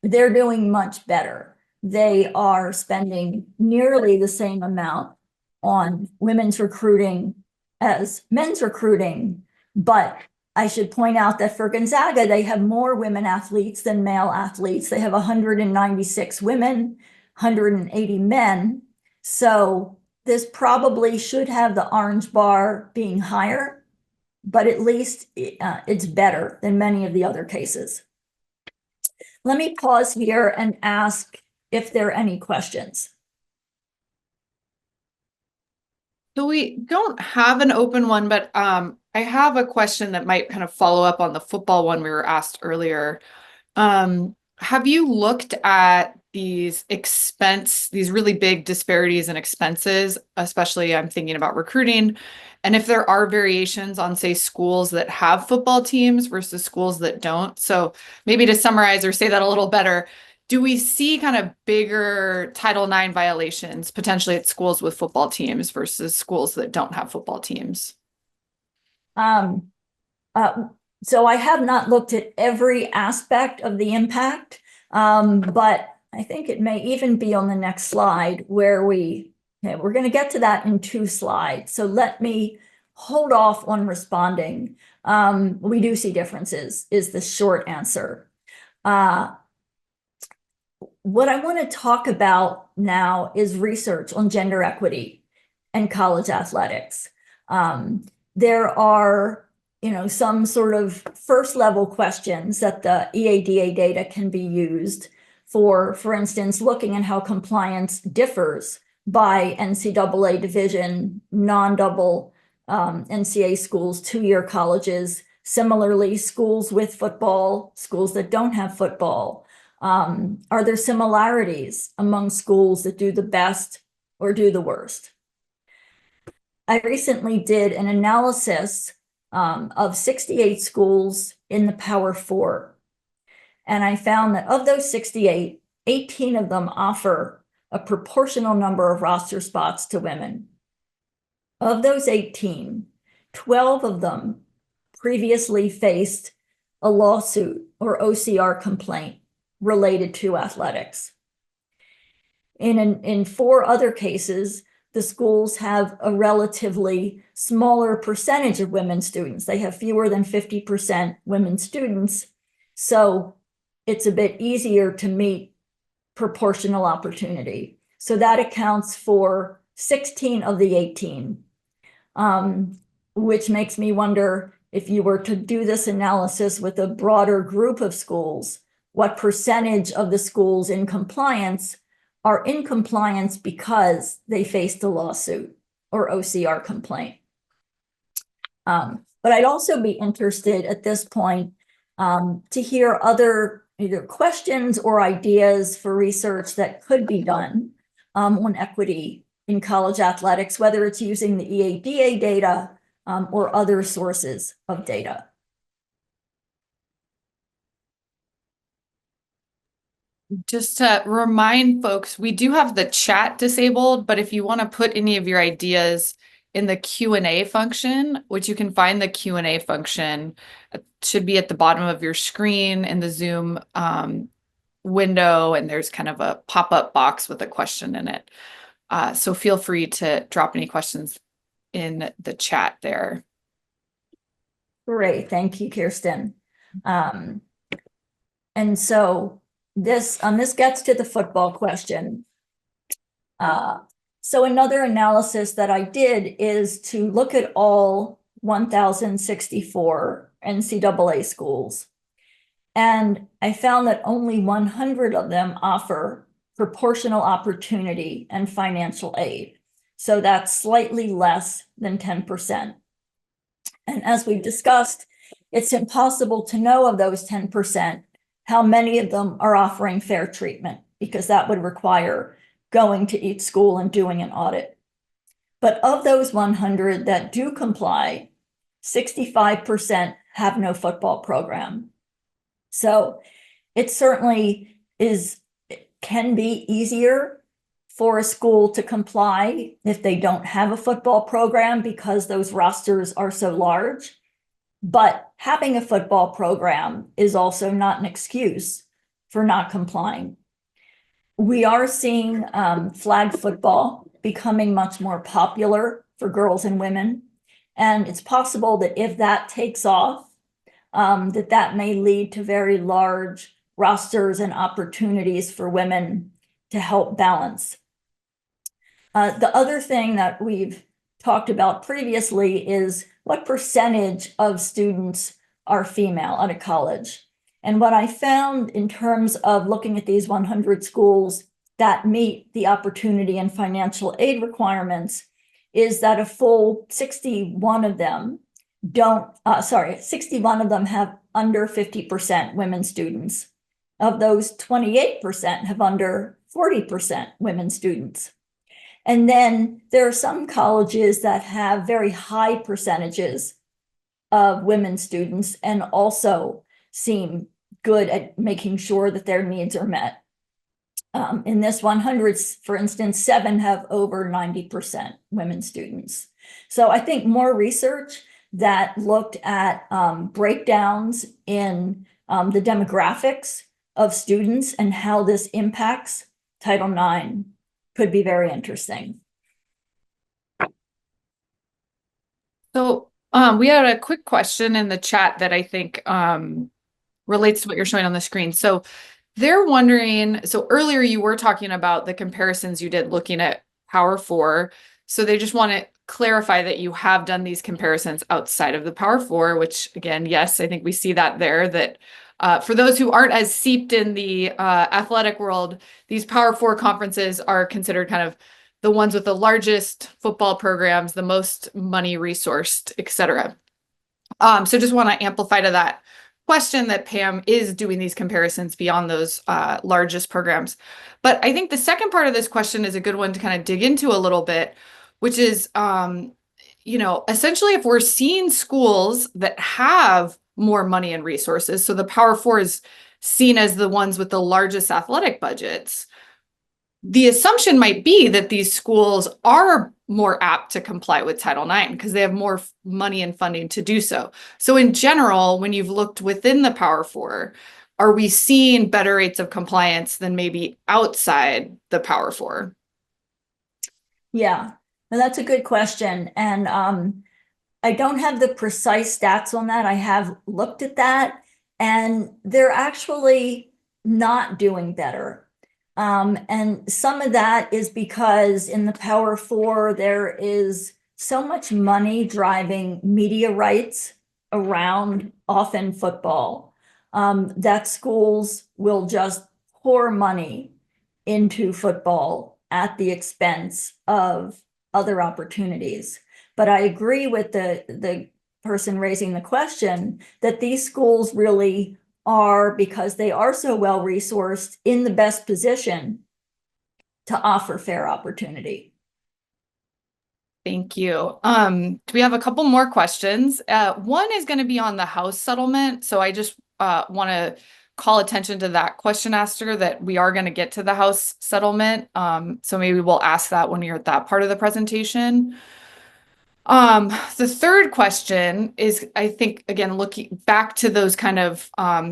they're doing much better. They are spending nearly the same amount on women's recruiting as men's recruiting. But I should point out that for Gonzaga, they have more women athletes than male athletes. They have 196 women, 180 men. So this probably should have the orange bar being higher, but at least it's better than many of the other cases. Let me pause here and ask if there are any questions. So we don't have an open one, but I have a question that might kind of follow up on the football one we were asked earlier. Have you looked at these really big disparities in expenses, especially I'm thinking about recruiting, and if there are variations on, say, schools that have football teams versus schools that don't? So maybe to summarize or say that a little better, do we see kind of bigger Title IX violations potentially at schools with football teams versus schools that don't have football teams? Um, uh, so I have not looked at every aspect of the impact, but I think it may even be on the next slide where we're going to get to that in 2 slides. So let me hold off on responding. We do see differences is the short answer. What I want to talk about now is research on gender equity and college athletics. There are, some sort of first level questions that the EADA data can be used for instance, looking at how compliance differs by NCAA division, non-double NCAA schools, 2-year colleges, similarly schools with football, schools that don't have football. Are there similarities among schools that do the best or do the worst? I recently did an analysis of 68 schools in the Power Four. And I found that of those 68, 18 of them offer a proportional number of roster spots to women. Of those 18, 12 of them previously faced a lawsuit or OCR complaint related to athletics. In 4 other cases, the schools have a relatively smaller percentage of women students. They have fewer than 50% women students. So it's a bit easier to meet proportional opportunity. So that accounts for 16 of the 18, which makes me wonder if you were to do this analysis with a broader group of schools, what percentage of the schools in compliance are in compliance because they faced a lawsuit or OCR complaint. But I'd also be interested at this point to hear other either questions or ideas for research that could be done on equity in college athletics, whether it's using the EADA data or other sources of data. Just to remind folks, we do have the chat disabled, but if you want to put any of your ideas in the Q&A function, which you can find the Q&A function, it should be at the bottom of your screen in the Zoom window, and there's kind of a pop-up box with a question in it. So feel free to drop any questions in the chat there. Great, thank you, Kirsten. And so this gets to the football question. So another analysis that I did is to look at all 1,064 NCAA schools. And I found that only 100 of them offer proportional opportunity and financial aid. So that's slightly less than 10%. And as we've discussed, it's impossible to know of those 10% how many of them are offering fair treatment, because that would require going to each school and doing an audit. But of those 100 that do comply, 65% have no football program. So it certainly can be easier for a school to comply if they don't have a football program because those rosters are so large. But having a football program is also not an excuse for not complying. We are seeing flag football becoming much more popular for girls and women. And it's possible that if that takes off, that may lead to very large rosters and opportunities for women to help balance. The other thing that we've talked about previously is what percentage of students are female at a college. And what I found in terms of looking at these 100 schools that meet the opportunity and financial aid requirements is that a full 61 of them 61 of them have under 50% women students. Of those, 28% have under 40% women students. And then there are some colleges that have very high percentages of women students and also seem good at making sure that their needs are met. In this 100, for instance, 7 have over 90% women students. So I think more research that looked at breakdowns in the demographics of students and how this impacts Title IX could be very interesting. So we had a quick question in the chat that I think relates to what you're showing on the screen. So they're wondering, so earlier you were talking about the comparisons you did looking at Power 4. So they just want to clarify that you have done these comparisons outside of the Power 4, which again, yes, I think we see that there, that for those who aren't as seeped in the athletic world, these Power 4 conferences are considered kind of the ones with the largest football programs, the most money resourced, et cetera. So just want to amplify to that question that Pam is doing these comparisons beyond those largest programs. But I think the second part of this question is a good one to kind of dig into a little bit, which is, essentially if we're seeing schools that have more money and resources, so the Power 4 is seen as the ones with the largest athletic budgets, the assumption might be that these schools are more apt to comply with Title IX because they have more money and funding to do so. So in general, when you've looked within the Power 4, are we seeing better rates of compliance than maybe outside the Power 4? Yeah, well, that's a good question. And I don't have the precise stats on that. I have looked at that, and they're actually not doing better. And some of that is because in the Power 4, there is so much money driving media rights around often football, that schools will just pour money into football at the expense of other opportunities. But I agree with the person raising the question that these schools really are, because they are so well resourced, in the best position to offer fair opportunity. Thank you. We have a couple more questions. One is going to be on the House settlement. So I just want to call attention to that question asker, that we are going to get to the House settlement. So maybe we'll ask that when you're at that part of the presentation. The third question is, I think, again, looking back to those kind of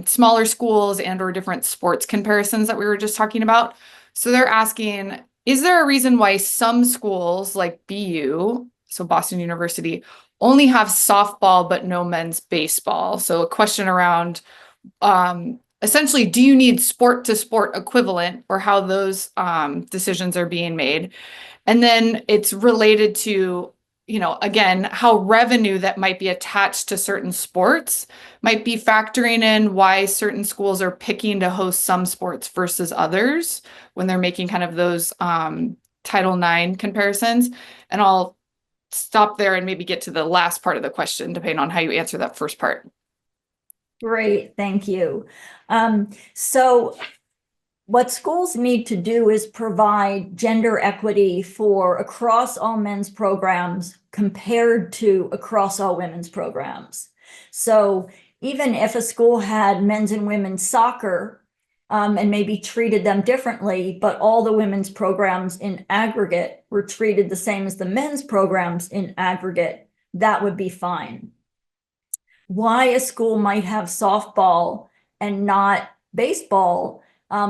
smaller schools and or different sports comparisons that we were just talking about. So they're asking, is there a reason why some schools like BU, so Boston University, only have softball but no men's baseball? So a question around essentially, do you need sport to sport equivalent, or how those decisions are being made? And then it's related to, again, how revenue that might be attached to certain sports might be factoring in why certain schools are picking to host some sports versus others when they're making kind of those Title IX comparisons. And I'll stop there and maybe get to the last part of the question, depending on how you answer that first part. Great, thank you. So what schools need to do is provide gender equity for across all men's programs compared to across all women's programs. So even if a school had men's and women's soccer and maybe treated them differently, but all the women's programs in aggregate were treated the same as the men's programs in aggregate, that would be fine. Why a school might have softball and not baseball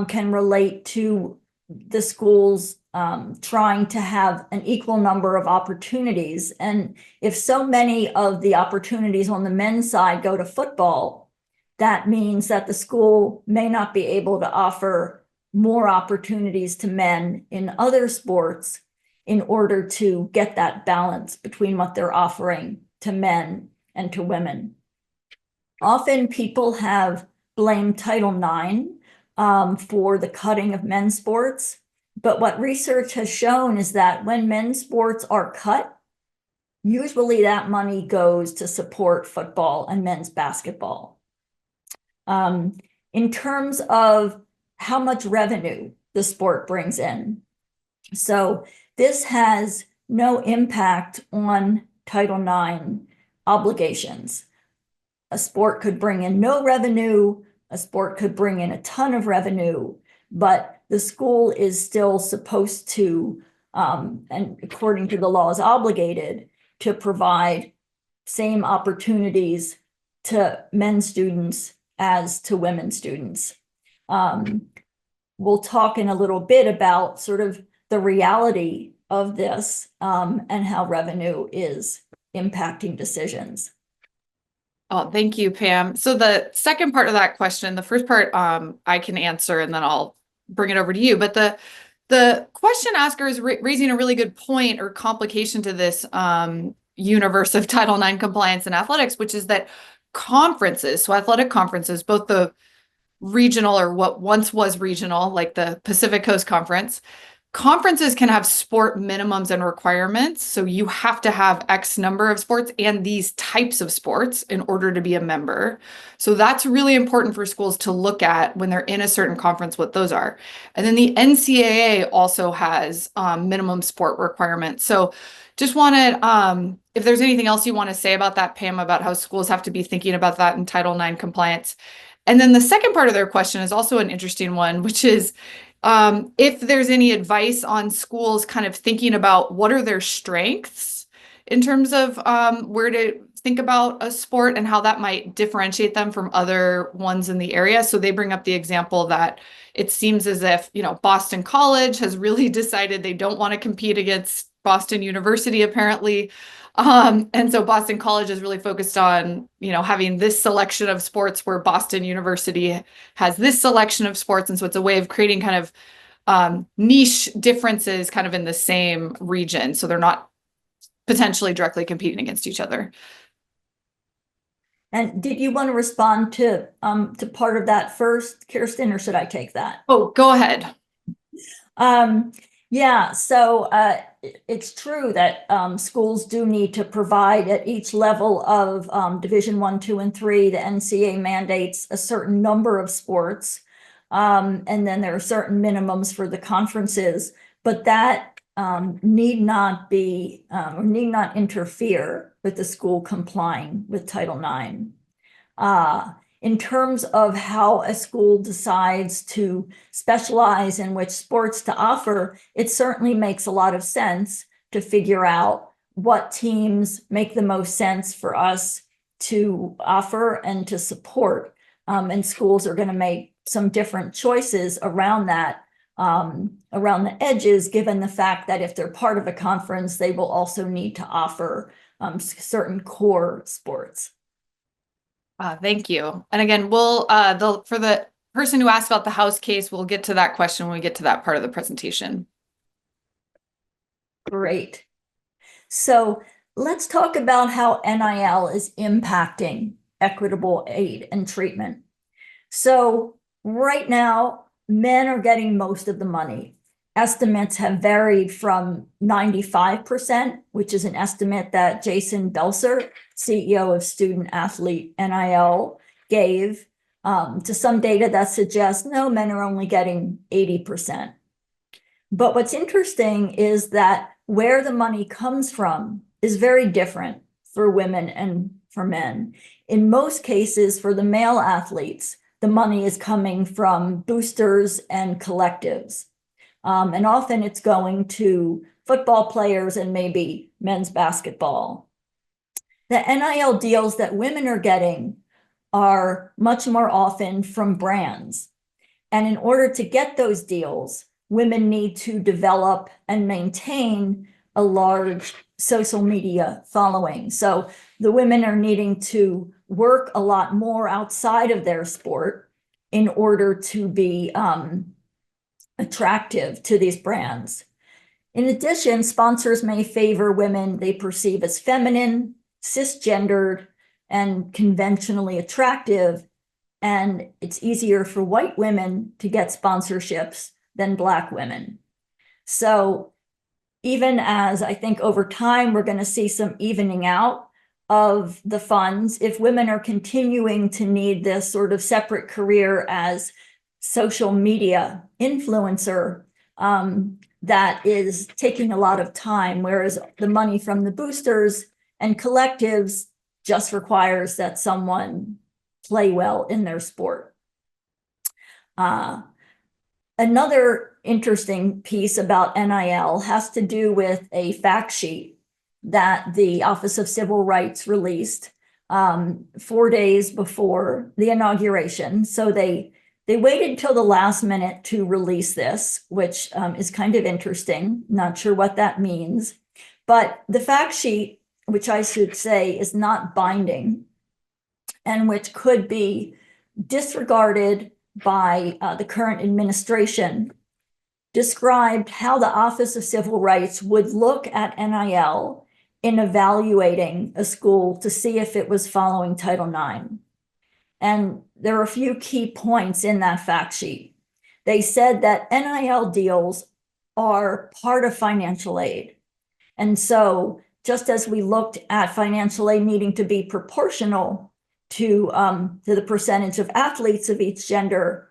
can relate to the schools trying to have an equal number of opportunities. And if so many of the opportunities on the men's side go to football, that means that the school may not be able to offer more opportunities to men in other sports in order to get that balance between what they're offering to men and to women. Often people have blamed Title IX for the cutting of men's sports. But what research has shown is that when men's sports are cut, Usually that money goes to support football and men's basketball. In terms of how much revenue the sport brings in. So this has no impact on Title IX obligations. A sport could bring in no revenue, a sport could bring in a ton of revenue, but the school is still supposed to, and according to the law, is obligated to provide same opportunities to men's students as to women's students. We'll talk in a little bit about sort of the reality of this and how revenue is impacting decisions. Oh, thank you, Pam. So the second part of that question, the first part I can answer and then I'll bring it over to you. But the question asker is raising a really good point or complication to this universe of Title IX compliance in athletics, which is that conferences, so athletic conferences, both the regional or what once was regional, like the Pacific Coast Conference, conferences can have sport minimums and requirements. So you have to have X number of sports and these types of sports in order to be a member. So that's really important for schools to look at when they're in a certain conference, what those are. And then the NCAA also has minimum sport requirements. So just wanted, if there's anything else you want to say about that, Pam, about how schools have to be thinking about that in Title IX compliance. And then the second part of their question is also an interesting one, which is, if there's any advice on schools kind of thinking about what are their strengths in terms of where to think about a sport and how that might differentiate them from other ones in the area. So they bring up the example that it seems as if, Boston College has really decided they don't want to compete against Boston University, apparently. And so Boston College is really focused on, having this selection of sports where Boston University has this selection of sports. And so it's a way of creating kind of niche differences kind of in the same region. So they're not potentially directly competing against each other. And did you want to respond to part of that first, Kirsten, or should I take that? Oh, go ahead. Yeah, so it's true that schools do need to provide at each level of Division I, II, and III. The NCAA mandates a certain number of sports, and then there are certain minimums for the conferences, but that need not be or need not interfere with the school complying with Title IX. In terms of how a school decides to specialize in which sports to offer, it certainly makes a lot of sense to figure out what teams make the most sense for us to offer and to support. And schools are going to make some different choices around that, around the edges, given the fact that if they're part of a conference, they will also need to offer certain core sports. Thank you. And again, we'll for the person who asked about the House case, we'll get to that question when we get to that part of the presentation. Great. So let's talk about how NIL is impacting equitable aid and treatment. So right now, men are getting most of the money. Estimates have varied from 95%, which is an estimate that Jason Belser, CEO of Student Athlete NIL, gave, to some data that suggests no, men are only getting 80%. But what's interesting is that where the money comes from is very different for women and for men. In most cases, for the male athletes, the money is coming from boosters and collectives. And often it's going to football players and maybe men's basketball. The NIL deals that women are getting are much more often from brands. And in order to get those deals, women need to develop and maintain a large social media following. So the women are needing to work a lot more outside of their sport in order to be attractive to these brands. In addition, sponsors may favor women they perceive as feminine, cisgendered, and conventionally attractive, and it's easier for white women to get sponsorships than Black women. So even as I think over time, we're going to see some evening out of the funds, if women are continuing to need this sort of separate career as social media influencer, that is taking a lot of time, whereas the money from the boosters and collectives just requires that someone play well in their sport. Another interesting piece about NIL has to do with a fact sheet that the Office of Civil Rights released 4 days before the inauguration. So they waited till the last minute to release this, which is kind of interesting. Not sure what that means. But the fact sheet, which I should say is not binding and which could be disregarded by the current administration, described how the Office of Civil Rights would look at NIL in evaluating a school to see if it was following Title IX. And there are a few key points in that fact sheet. They said that NIL deals are part of financial aid. And so just as we looked at financial aid needing to be proportional to the percentage of athletes of each gender,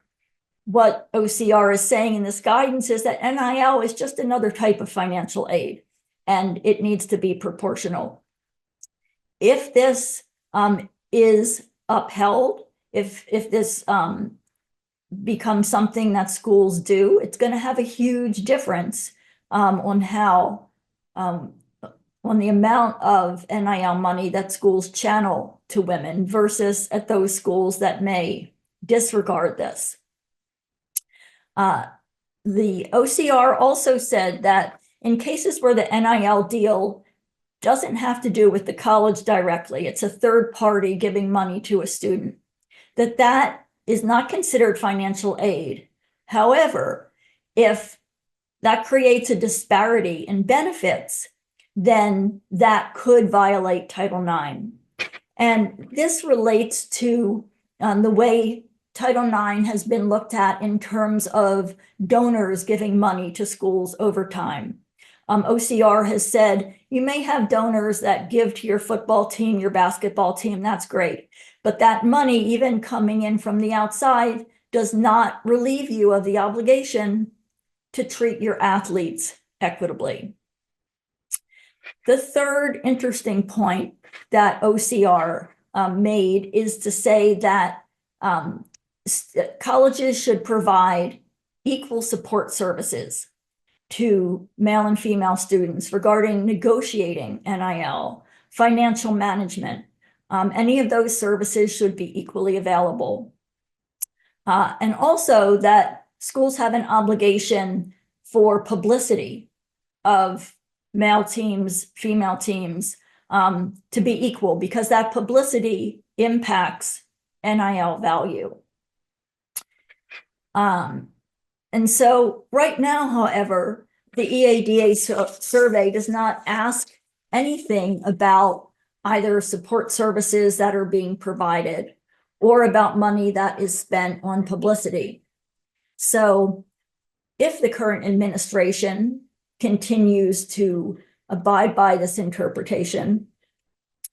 what OCR is saying in this guidance is that NIL is just another type of financial aid, and it needs to be proportional. If this is upheld, if this becomes something that schools do, it's going to have a huge difference on how on the amount of NIL money that schools channel to women versus at those schools that may disregard this. The OCR also said that in cases where the NIL deal doesn't have to do with the college directly, it's a third party giving money to a student, that is not considered financial aid. However, if that creates a disparity in benefits, then that could violate Title IX. And this relates to the way Title IX has been looked at in terms of donors giving money to schools over time. OCR has said, you may have donors that give to your football team, your basketball team, that's great. But that money, even coming in from the outside, does not relieve you of the obligation to treat your athletes equitably. The third interesting point that OCR made is to say that colleges should provide equal support services to male and female students regarding negotiating NIL, financial management. Any of those services should be equally available. And also that schools have an obligation for publicity of male teams, female teams, to be equal, because that publicity impacts NIL value. And so right now, however, the EADA survey does not ask anything about either support services that are being provided or about money that is spent on publicity. So if the current administration continues to abide by this interpretation,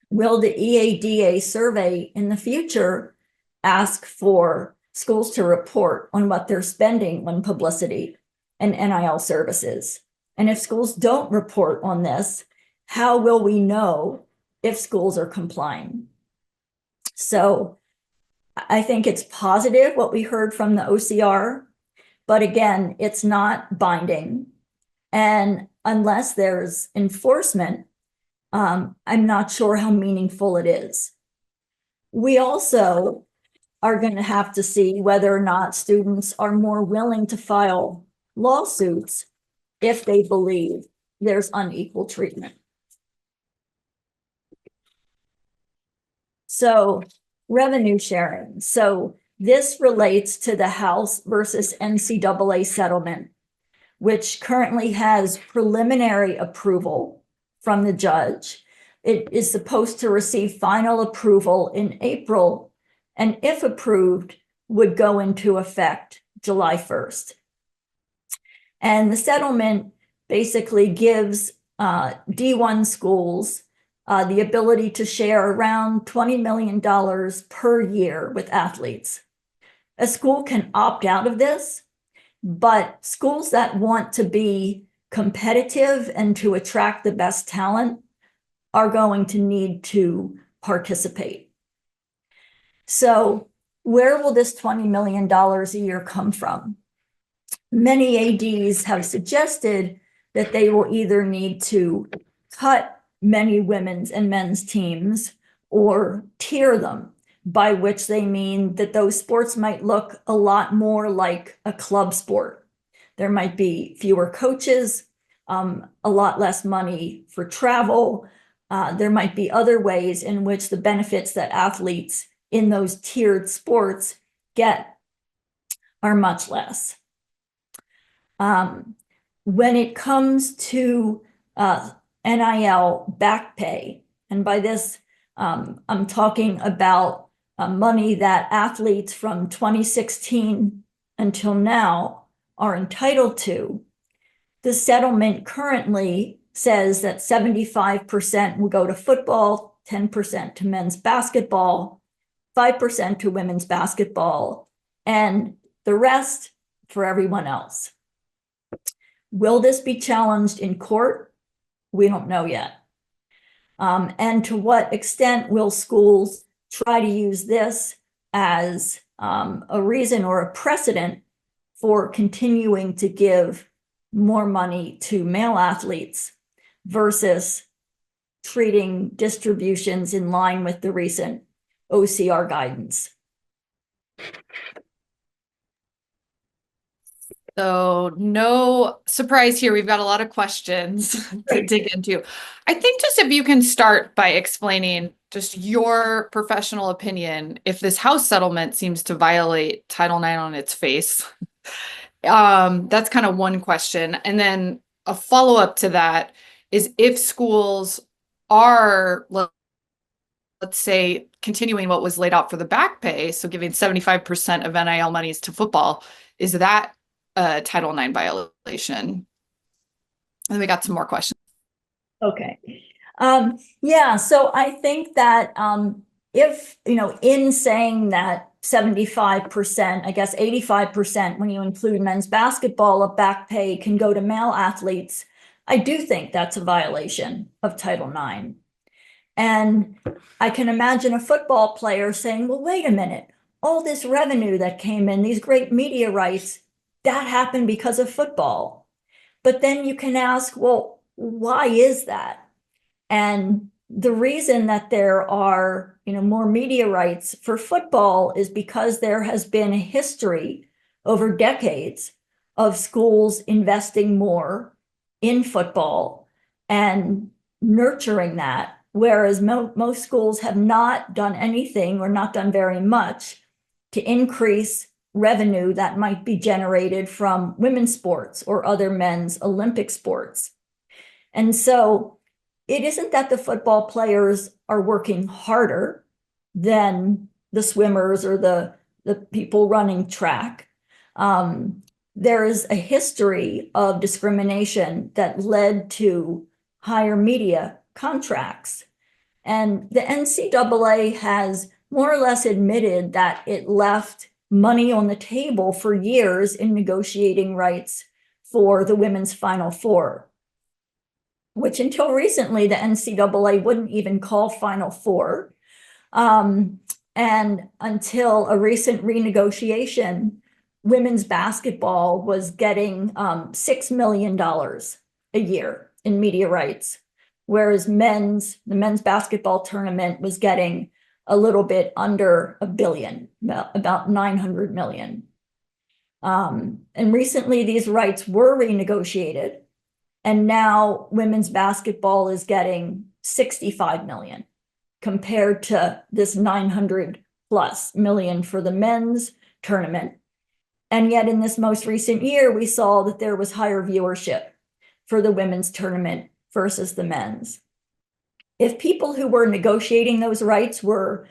will the EADA survey in the future ask for schools to report on what they're spending on publicity and NIL services? And if schools don't report on this, how will we know if schools are complying? So I think it's positive what we heard from the OCR, but again, it's not binding. And unless there's enforcement, I'm not sure how meaningful it is. We also are going to have to see whether or not students are more willing to file lawsuits if they believe there's unequal treatment. So revenue sharing. So this relates to the House versus NCAA settlement, which currently has preliminary approval from the judge. It is supposed to receive final approval in April, and if approved, would go into effect July 1st. And the settlement basically gives D1 schools the ability to share around $20 million per year with athletes. A school can opt out of this, but schools that want to be competitive and to attract the best talent are going to need to participate. So where will this $20 million a year come from? Many ADs have suggested that they will either need to cut many women's and men's teams or tier them, by which they mean that those sports might look a lot more like a club sport. There might be fewer coaches, a lot less money for travel. There might be other ways in which the benefits that athletes in those tiered sports get are much less. When it comes to NIL back pay, and by this I'm talking about money that athletes from 2016 until now are entitled to, the settlement currently says that 75% will go to football, 10% to men's basketball, 5% to women's basketball, and the rest for everyone else. Will this be challenged in court? We don't know yet. And to what extent will schools try to use this as a reason or a precedent for continuing to give more money to male athletes versus treating distributions in line with the recent OCR guidance? So no surprise here. We've got a lot of questions to dig into. I think just if you can start by explaining just your professional opinion, if this House settlement seems to violate Title IX on its face. That's kind of one question. And then a follow-up to that is if schools are, let's say, continuing what was laid out for the back pay, so giving 75% of NIL monies to football, is that a Title IX violation? And then we got some more questions. Okay. Yeah, so I think that if, in saying that 75%, I guess 85% when you include men's basketball of back pay can go to male athletes, I do think that's a violation of Title IX. And I can imagine a football player saying, well, wait a minute, all this revenue that came in, these great media rights, that happened because of football. But then you can ask, well, why is that? And the reason that there are, more media rights for football is because there has been a history over decades of schools investing more in football and nurturing that, whereas most schools have not done anything or not done very much to increase revenue that might be generated from women's sports or other men's Olympic sports. And so it isn't that the football players are working harder than the swimmers or the people running track. There is a history of discrimination that led to higher media contracts. And the NCAA has more or less admitted that it left money on the table for years in negotiating rights for the women's Final Four, which until recently, the NCAA wouldn't even call Final Four. And until a recent renegotiation, women's basketball was getting $6 million a year in media rights, whereas the men's basketball tournament was getting a little bit under $1 billion, about 900 million. And recently these rights were renegotiated, and now women's basketball is getting 65 million compared to this 900 plus million for the men's tournament. And yet in this most recent year, we saw that there was higher viewership for the women's tournament versus the men's. If people who were negotiating those rights were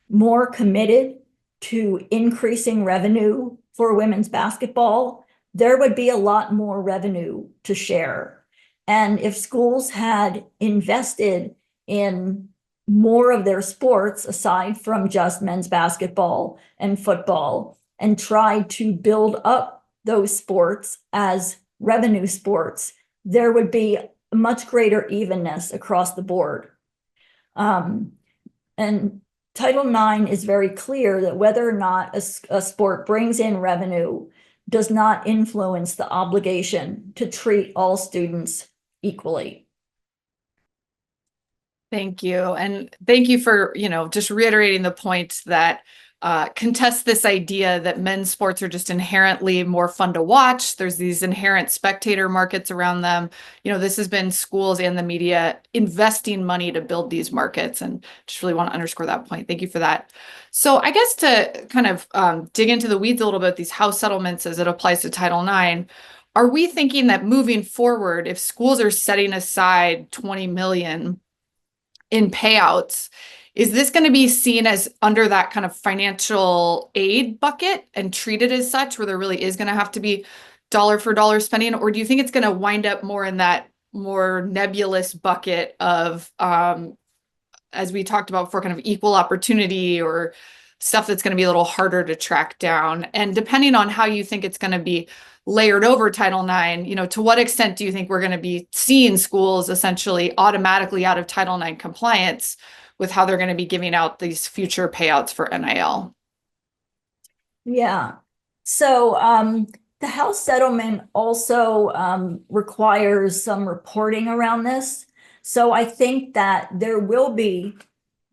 more committed to increasing revenue for women's basketball, there would be a lot more revenue to share. And if schools had invested in more of their sports, aside from just men's basketball and football, and tried to build up those sports as revenue sports, there would be much greater evenness across the board. And Title IX is very clear that whether or not a sport brings in revenue does not influence the obligation to treat all students equally. Thank you. And thank you for, just reiterating the point that contest this idea that men's sports are just inherently more fun to watch. There's these inherent spectator markets around them. This has been schools and the media investing money to build these markets, and just really want to underscore that point. Thank you for that. So I guess to kind of dig into the weeds a little bit, these house settlements as it applies to Title IX, are we thinking that moving forward, if schools are setting aside $20 million in payouts, is this going to be seen as under that kind of financial aid bucket and treated as such, where there really is going to have to be dollar for dollar spending? Or do you think it's going to wind up more in that more nebulous bucket of, as we talked about before, kind of equal opportunity or stuff that's going to be a little harder to track down? And depending on how you think it's going to be layered over Title IX, to what extent do you think we're going to be seeing schools essentially automatically out of Title IX compliance with how they're going to be giving out these future payouts for NIL? Yeah. So the house settlement also requires some reporting around this. So I think that there will be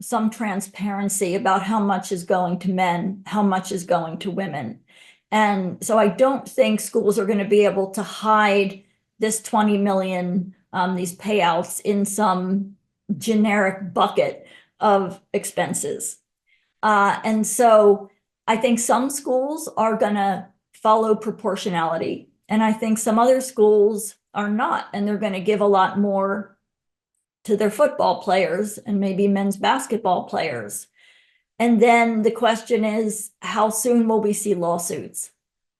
some transparency about how much is going to men, how much is going to women. And so I don't think schools are going to be able to hide this 20 million, these payouts in some generic bucket of expenses. And so I think some schools are going to follow proportionality, and I think some other schools are not, and they're going to give a lot more to their football players and maybe men's basketball players. And then the question is, how soon will we see lawsuits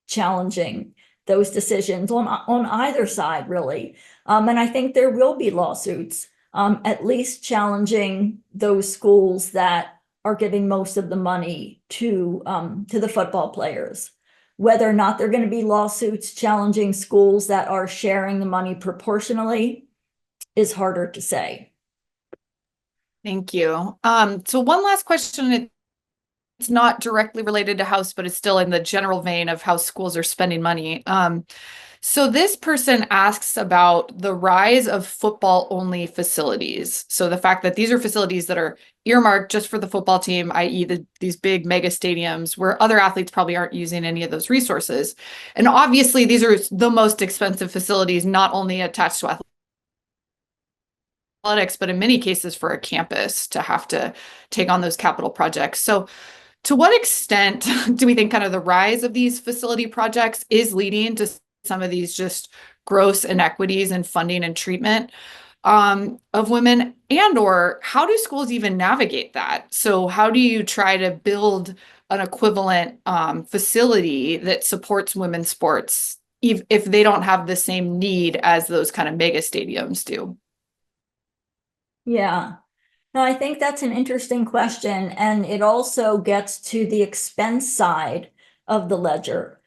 challenging those decisions on either side, really? And I think there will be lawsuits, at least challenging those schools that are giving most of the money to the football players. Whether or not there are going to be lawsuits challenging schools that are sharing the money proportionally is harder to say. Thank you. So one last question. It's not directly related to house, but it's still in the general vein of how schools are spending money. So this person asks about the rise of football-only facilities. So the fact that these are facilities that are earmarked just for the football team, i.e. these big mega stadiums where other athletes probably aren't using any of those resources. And obviously these are the most expensive facilities, not only attached to athletics, but in many cases for a campus to have to take on those capital projects. So to what extent do we think kind of the rise of these facility projects is leading to some of these just gross inequities in funding and treatment of women? And or how do schools even navigate that? So how do you try to build an equivalent facility that supports women's sports if they don't have the same need as those kind of mega stadiums do? Yeah. No, I think that's an interesting question, and it also gets to the expense side of the ledger.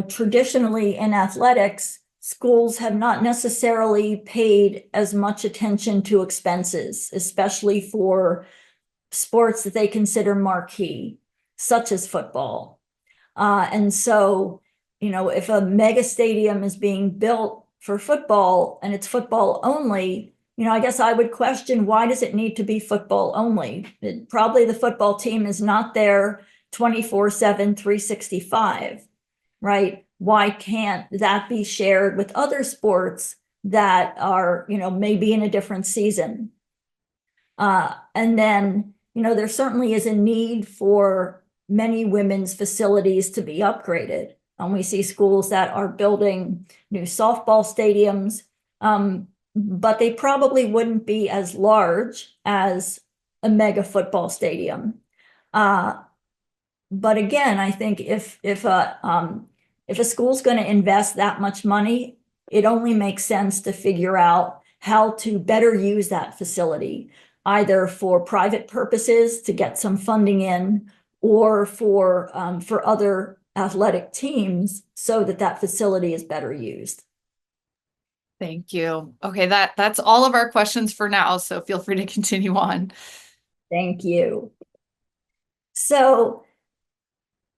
Traditionally in athletics, schools have not necessarily paid as much attention to expenses, especially for sports that they consider marquee, such as football. And so, if a mega stadium is being built for football and it's football only, I guess I would question, why does it need to be football only? Probably the football team is not there 24/7, 365, right? Why can't that be shared with other sports that are, maybe in a different season? And then, there certainly is a need for many women's facilities to be upgraded. And we see schools that are building new softball stadiums, but they probably wouldn't be as large as a mega football stadium. But again, I think if a school's going to invest that much money, it only makes sense to figure out how to better use that facility, either for private purposes to get some funding in, or for other athletic teams so that that facility is better used. Thank you. Okay, that's all of our questions for now, so feel free to continue on. Thank you. So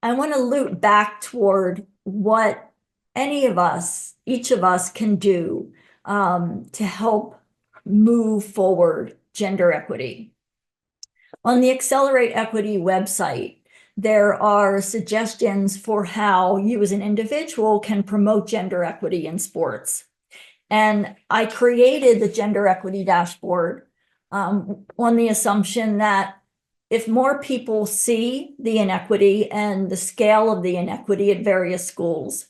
I want to loop back toward what any of us, each of us can do to help move forward gender equity. On the Accelerate Equity website, there are suggestions for how you as an individual can promote gender equity in sports. And I created the gender equity dashboard on the assumption that if more people see the inequity and the scale of the inequity at various schools,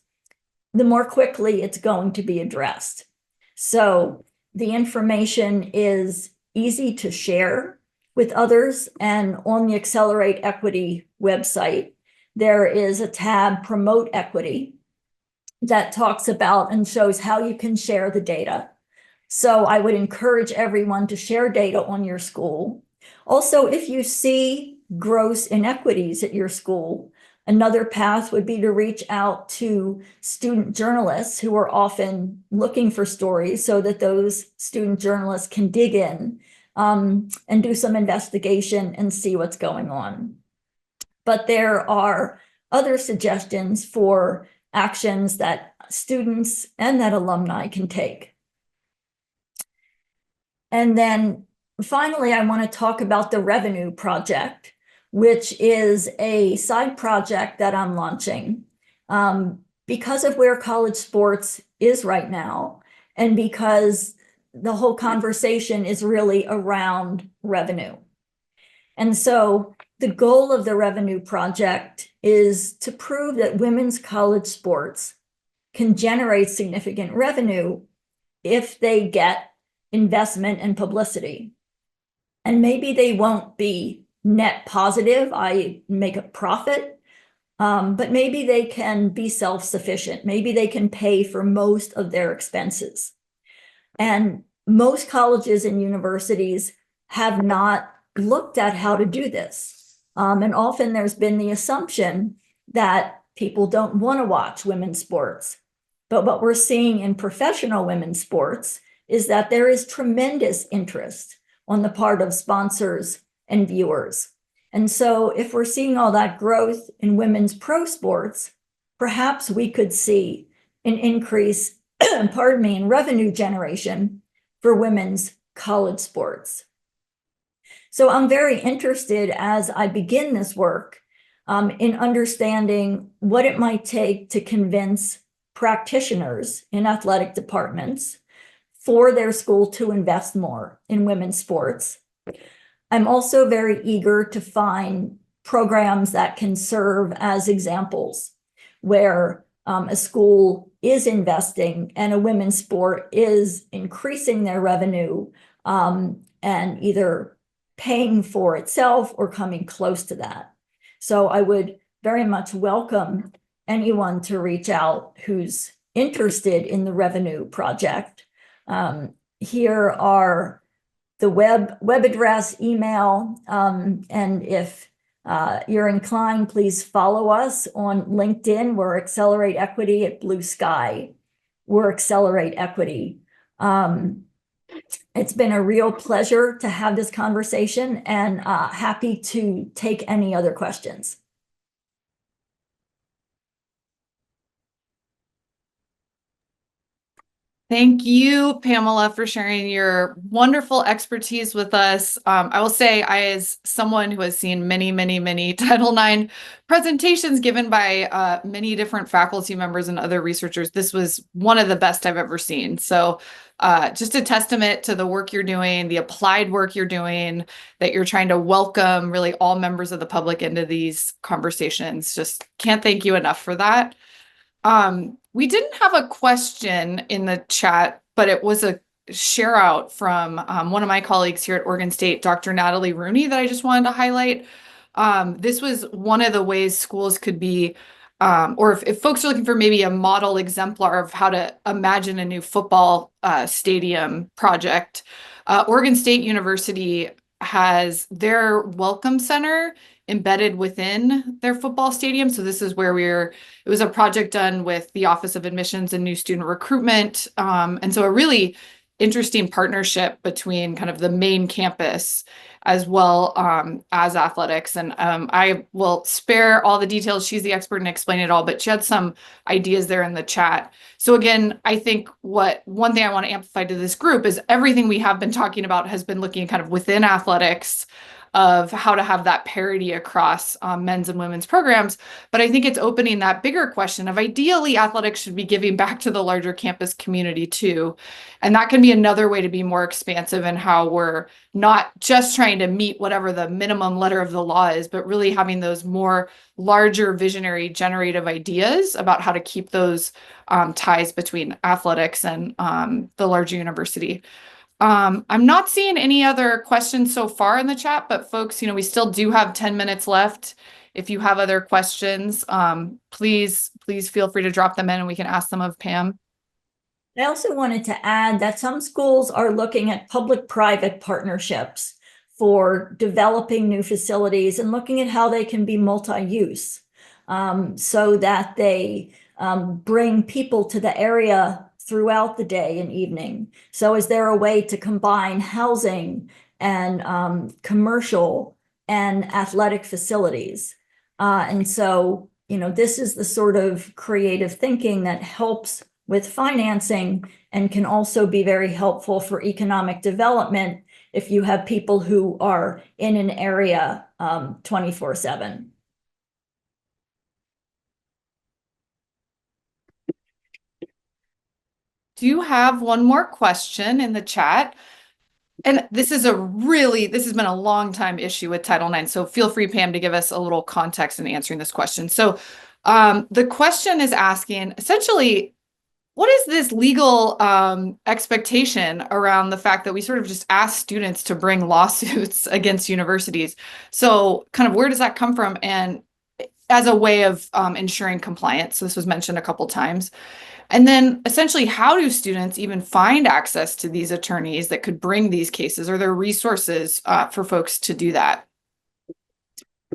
the more quickly it's going to be addressed. So the information is easy to share with others. And on the Accelerate Equity website, there is a tab, Promote Equity, that talks about and shows how you can share the data. So I would encourage everyone to share data on your school. Also, if you see gross inequities at your school, another path would be to reach out to student journalists who are often looking for stories so that those student journalists can dig in and do some investigation and see what's going on. But there are other suggestions for actions that students and that alumni can take. And then finally, I want to talk about the Revenue Project, which is a side project that I'm launching because of where college sports is right now, and because the whole conversation is really around revenue. And so the goal of the Revenue Project is to prove that women's college sports can generate significant revenue if they get investment and publicity. And maybe they won't be net positive, I make a profit, but maybe they can be self-sufficient. Maybe they can pay for most of their expenses. And most colleges and universities have not looked at how to do this. And often there's been the assumption that people don't want to watch women's sports. But what we're seeing in professional women's sports is that there is tremendous interest on the part of sponsors and viewers. And so if we're seeing all that growth in women's pro sports, perhaps we could see an increase, pardon me, in revenue generation for women's college sports. So I'm very interested as I begin this work in understanding what it might take to convince practitioners in athletic departments for their school to invest more in women's sports. I'm also very eager to find programs that can serve as examples where a school is investing and a women's sport is increasing their revenue and either paying for itself or coming close to that. So I would very much welcome anyone to reach out who's interested in the Revenue Project. Here are the web address, email, and if you're inclined, please follow us on LinkedIn. We're Accelerate Equity. At Blue Sky, we're Accelerate Equity. It's been a real pleasure to have this conversation, and happy to take any other questions. Thank you, Pamela, for sharing your wonderful expertise with us. I will say, as someone who has seen many, many, many Title IX presentations given by many different faculty members and other researchers, this was one of the best I've ever seen. So just a testament to the work you're doing, the applied work you're doing, that you're trying to welcome really all members of the public into these conversations. Just can't thank you enough for that. We didn't have a question in the chat, but it was a share out from one of my colleagues here at Oregon State, Dr. Natalie Rooney, that I just wanted to highlight. This was one of the ways schools could be or if folks are looking for maybe a model exemplar of how to imagine a new football stadium project, Oregon State University has their welcome center embedded within their football stadium. So this is where it was a project done with the Office of Admissions and New Student Recruitment. And so a really interesting partnership between kind of the main campus as well as athletics. And I will spare all the details. She's the expert and explain it all, but she had some ideas there in the chat. So again, I think one thing I want to amplify to this group is everything we have been talking about has been looking kind of within athletics of how to have that parity across men's and women's programs. But I think it's opening that bigger question of ideally athletics should be giving back to the larger campus community too. And that can be another way to be more expansive in how we're not just trying to meet whatever the minimum letter of the law is, but really having those more larger visionary generative ideas about how to keep those ties between athletics and the larger university. I'm not seeing any other questions so far in the chat, but folks, we still do have 10 minutes left. If you have other questions, please feel free to drop them in and we can ask them of Pam. I also wanted to add that some schools are looking at public-private partnerships for developing new facilities and looking at how they can be multi-use, so that they bring people to the area throughout the day and evening. So is there a way to combine housing and commercial and athletic facilities? And so, this is the sort of creative thinking that helps with financing and can also be very helpful for economic development if you have people who are in an area 24/7. Do you have one more question in the chat? And this has been a long time issue with Title IX. So feel free, Pam, to give us a little context in answering this question. So the question is asking essentially, what is this legal expectation around the fact that we sort of just ask students to bring lawsuits against universities? So kind of where does that come from? And as a way of ensuring compliance. So this was mentioned a couple times. And then essentially, how do students even find access to these attorneys that could bring these cases? Are there resources for folks to do that?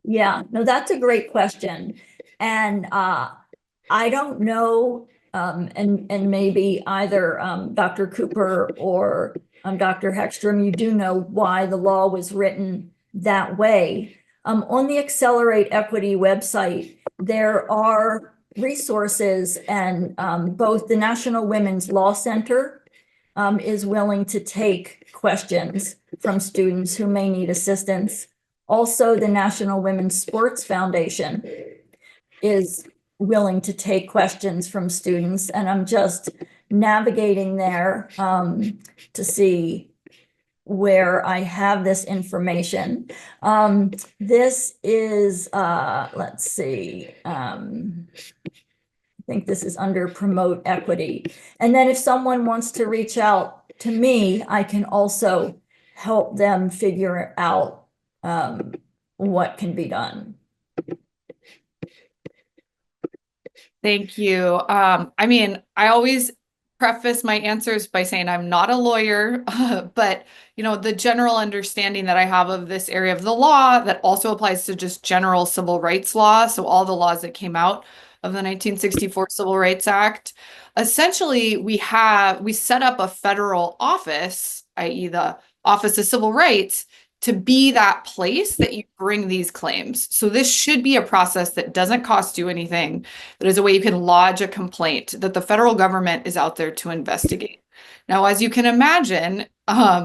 Yeah, no, that's a great question. And I don't know, and maybe either Dr. Cooper or Dr. Heckstrom, you do know why the law was written that way. On the Accelerate Equity website, there are resources, and both the National Women's Law Center is willing to take questions from students who may need assistance. Also, the National Women's Sports Foundation is willing to take questions from students, and I'm just navigating there to see where I have this information. This is, let's see, I think this is under Promote Equity. And then if someone wants to reach out to me, I can also help them figure out what can be done. Thank you. I mean, I always preface my answers by saying I'm not a lawyer, but the general understanding that I have of this area of the law that also applies to just general civil rights law, so all the laws that came out of the 1964 Civil Rights Act, essentially we set up a federal office, i.e. the Office of Civil Rights, to be that place that you bring these claims. So this should be a process that doesn't cost you anything, that is a way you can lodge a complaint that the federal government is out there to investigate. Now, as you can imagine,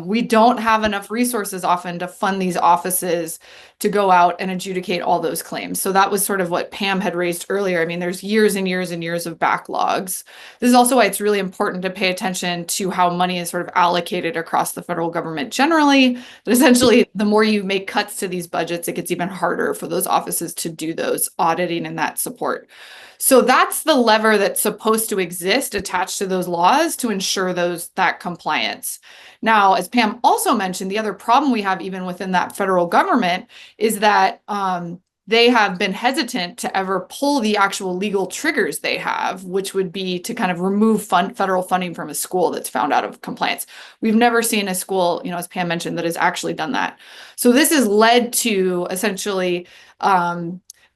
we don't have enough resources often to fund these offices to go out and adjudicate all those claims. So that was sort of what Pam had raised earlier. I mean, there's years and years and years of backlogs. This is also why it's really important to pay attention to how money is sort of allocated across the federal government generally. But essentially, the more you make cuts to these budgets, it gets even harder for those offices to do those auditing and that support. So that's the lever that's supposed to exist attached to those laws to ensure that compliance. Now, as Pam also mentioned, the other problem we have even within that federal government is that they have been hesitant to ever pull the actual legal triggers they have, which would be to kind of remove federal funding from a school that's found out of compliance. We've never seen a school, as Pam mentioned, that has actually done that. So this has led to essentially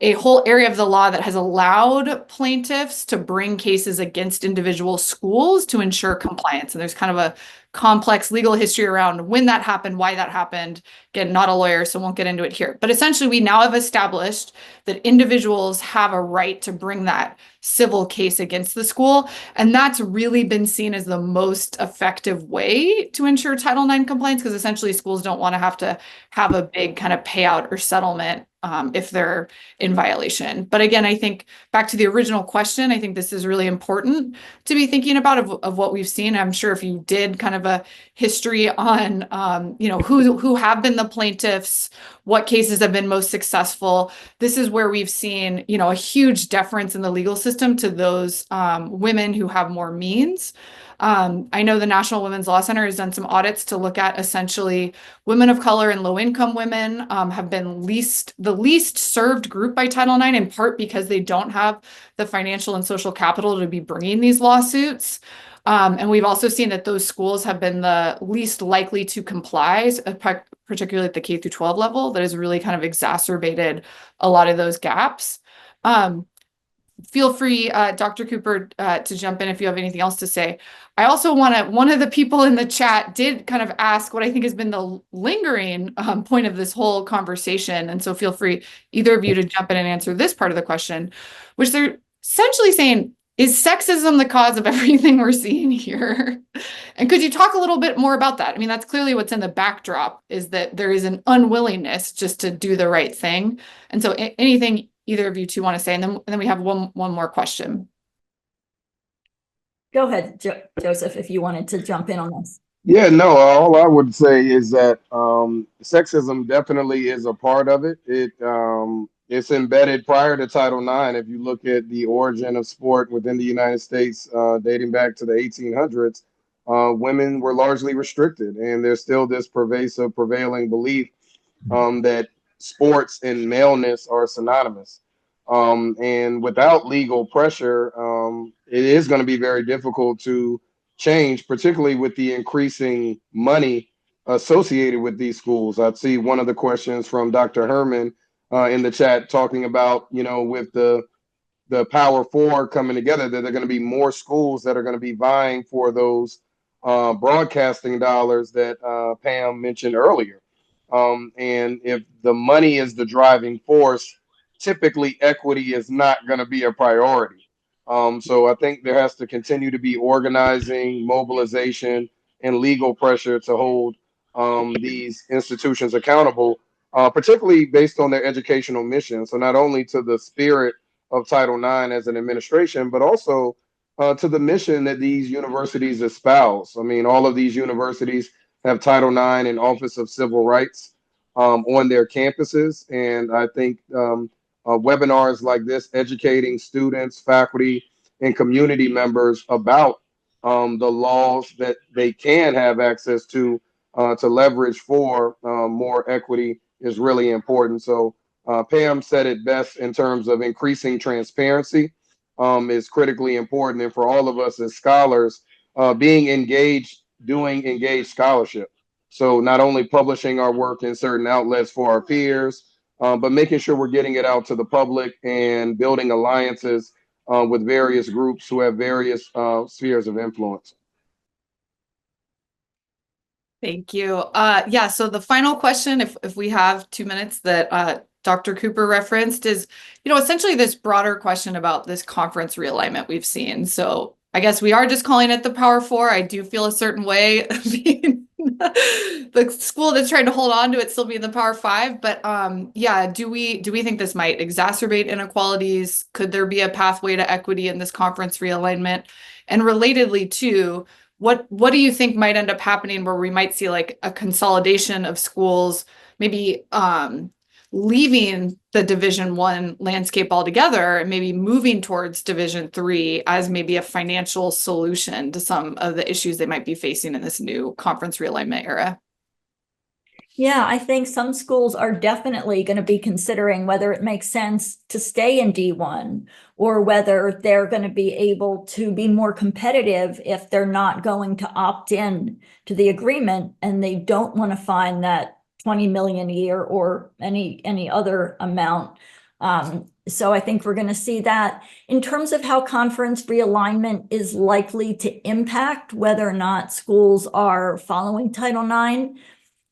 a whole area of the law that has allowed plaintiffs to bring cases against individual schools to ensure compliance. And there's kind of a complex legal history around when that happened, why that happened. Again, not a lawyer, so won't get into it here. But essentially, we now have established that individuals have a right to bring that civil case against the school. And that's really been seen as the most effective way to ensure Title IX compliance, because essentially schools don't want to have a big kind of payout or settlement if they're in violation. But again, I think back to the original question, I think this is really important to be thinking about of what we've seen. I'm sure if you did kind of a history on, who have been the plaintiffs, what cases have been most successful, this is where we've seen, a huge deference in the legal system to those women who have more means. I know the National Women's Law Center has done some audits to look at essentially women of color and low-income women have been the least served group by Title IX, in part because they don't have the financial and social capital to be bringing these lawsuits. And we've also seen that those schools have been the least likely to comply, particularly at the K through 12 level. That has really kind of exacerbated a lot of those gaps. Feel free, Dr. Cooper, to jump in if you have anything else to say. I also one of the people in the chat did kind of ask what I think has been the lingering point of this whole conversation. And so feel free, either of you, to jump in and answer this part of the question, which they're essentially saying, is sexism the cause of everything we're seeing here? And could you talk a little bit more about that? I mean, that's clearly what's in the backdrop, is that there is an unwillingness just to do the right thing. And so anything either of you two want to say, and then we have one more question. Go ahead, Joseph, if you wanted to jump in on this. Yeah, no, all I would say is that sexism definitely is a part of it. It's embedded prior to Title IX. If you look at the origin of sport within the United States, dating back to the 1800s, women were largely restricted, and there's still this pervasive, prevailing belief that sports and maleness are synonymous. And without legal pressure, it is going to be very difficult to change, particularly with the increasing money associated with these schools. I'd see one of the questions from Dr. Herman in the chat talking about, with the Power Four coming together, that there are going to be more schools that are going to be vying for those broadcasting dollars that Pam mentioned earlier. And if the money is the driving force, typically equity is not going to be a priority. So I think there has to continue to be organizing, mobilization, and legal pressure to hold these institutions accountable, particularly based on their educational mission. So not only to the spirit of Title IX as an administration, but also to the mission that these universities espouse. I mean, all of these universities have Title IX and Office of Civil Rights on their campuses. And I think webinars like this, educating students, faculty, and community members about the laws that they can have access to leverage for more equity is really important. So Pam said it best in terms of increasing transparency is critically important. And for all of us as scholars, being engaged, doing engaged scholarship. So not only publishing our work in certain outlets for our peers, but making sure we're getting it out to the public and building alliances with various groups who have various spheres of influence. Thank you. Yeah, so the final question, if we have 2 minutes, that Dr. Cooper referenced is, essentially this broader question about this conference realignment we've seen. So I guess we are just calling it the Power Four. I do feel a certain way being the school that's trying to hold on to it still being the Power Five. But yeah, do we think this might exacerbate inequalities? Could there be a pathway to equity in this conference realignment? And relatedly too, what do you think might end up happening where we might see like a consolidation of schools, maybe leaving the Division I landscape altogether and maybe moving towards Division III as maybe a financial solution to some of the issues they might be facing in this new conference realignment era? Yeah, I think some schools are definitely going to be considering whether it makes sense to stay in D1 or whether they're going to be able to be more competitive if they're not going to opt in to the agreement and they don't want to find that 20 million a year or any other amount. So I think we're going to see that. In terms of how conference realignment is likely to impact whether or not schools are following Title IX,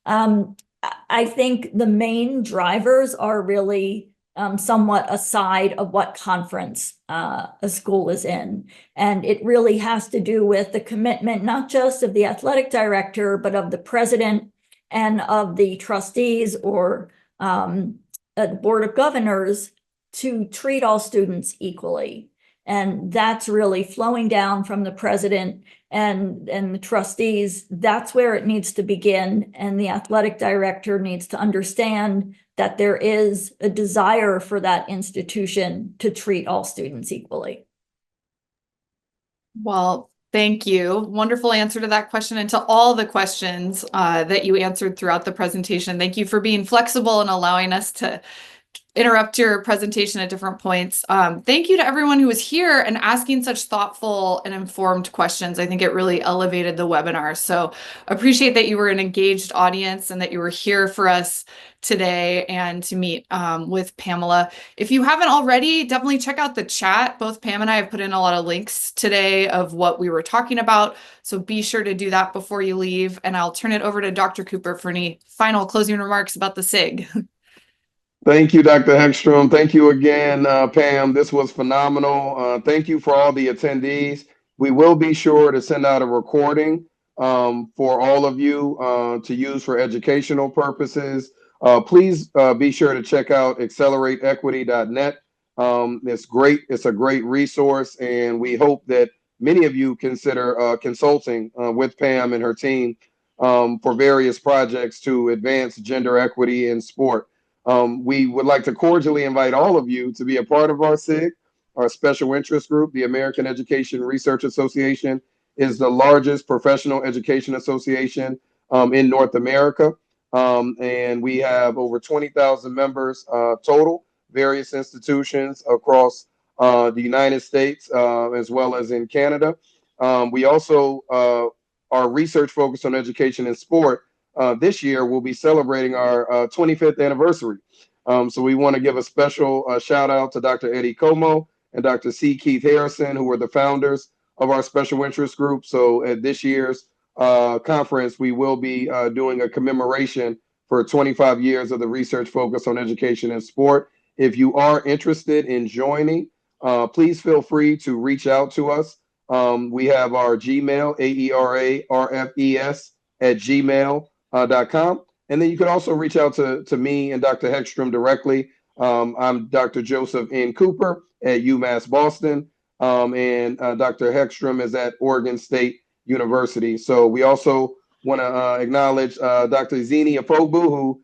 I think the main drivers are really somewhat aside of what conference a school is in. And it really has to do with the commitment, not just of the athletic director, but of the president and of the trustees or the board of governors to treat all students equally. And that's really flowing down from the president and the trustees. That's where it needs to begin. And the athletic director needs to understand that there is a desire for that institution to treat all students equally. Well, thank you. Wonderful answer to that question and to all the questions that you answered throughout the presentation. Thank you for being flexible and allowing us to interrupt your presentation at different points. Thank you to everyone who was here and asking such thoughtful and informed questions. I think it really elevated the webinar. So appreciate that you were an engaged audience and that you were here for us today and to meet with Pamela. If you haven't already, definitely check out the chat. Both Pam and I have put in a lot of links today of what we were talking about. So be sure to do that before you leave. And I'll turn it over to Dr. Cooper for any final closing remarks about the SIG. Thank you, Dr. Heckstrom. Thank you again, Pam. This was phenomenal. Thank you for all the attendees. We will be sure to send out a recording for all of you to use for educational purposes. Please be sure to check out accelerateequity.net. It's great. It's a great resource, and we hope that many of you consider consulting with Pam and her team for various projects to advance gender equity in sport. We would like to cordially invite all of you to be a part of our SIG, our special interest group. The American Education Research Association is the largest professional education association in North America. And we have over 20,000 members total, various institutions across the United States as well as in Canada. We also are research focused on education and sport. This year, we'll be celebrating our 25th anniversary. So we want to give a special shout out to Dr. Eddie Como and Dr. C. Keith Harrison, who were the founders of our special interest group. So at this year's conference, we will be doing a commemoration for 25 years of the research focus on education and sport. If you are interested in joining, please feel free to reach out to us. We have our Gmail, aerarfes@gmail.com. And then you can also reach out to me and Dr. Heckstrom directly. I'm Dr. Joseph N. Cooper at UMass Boston, and Dr. Heckstrom is at Oregon State University. So we also want to acknowledge Dr. Zini Afogbu, who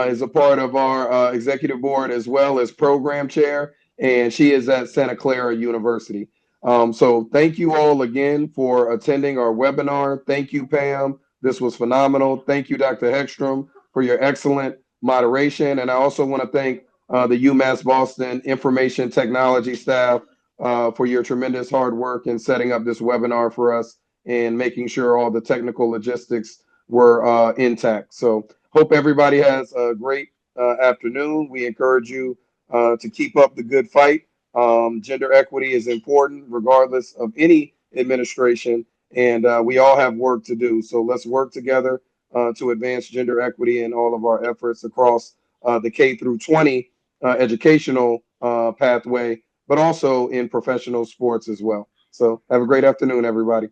is a part of our executive board as well as program chair, and she is at Santa Clara University. So thank you all again for attending our webinar. Thank you, Pam. This was phenomenal. Thank you, Dr. Heckstrom, for your excellent moderation. And I also want to thank the UMass Boston information technology staff for your tremendous hard work in setting up this webinar for us and making sure all the technical logistics were intact. So hope everybody has a great afternoon. We encourage you to keep up the good fight. Gender equity is important regardless of any administration, and we all have work to do. So let's work together to advance gender equity in all of our efforts across the K through 20 educational pathway, but also in professional sports as well. So have a great afternoon, everybody.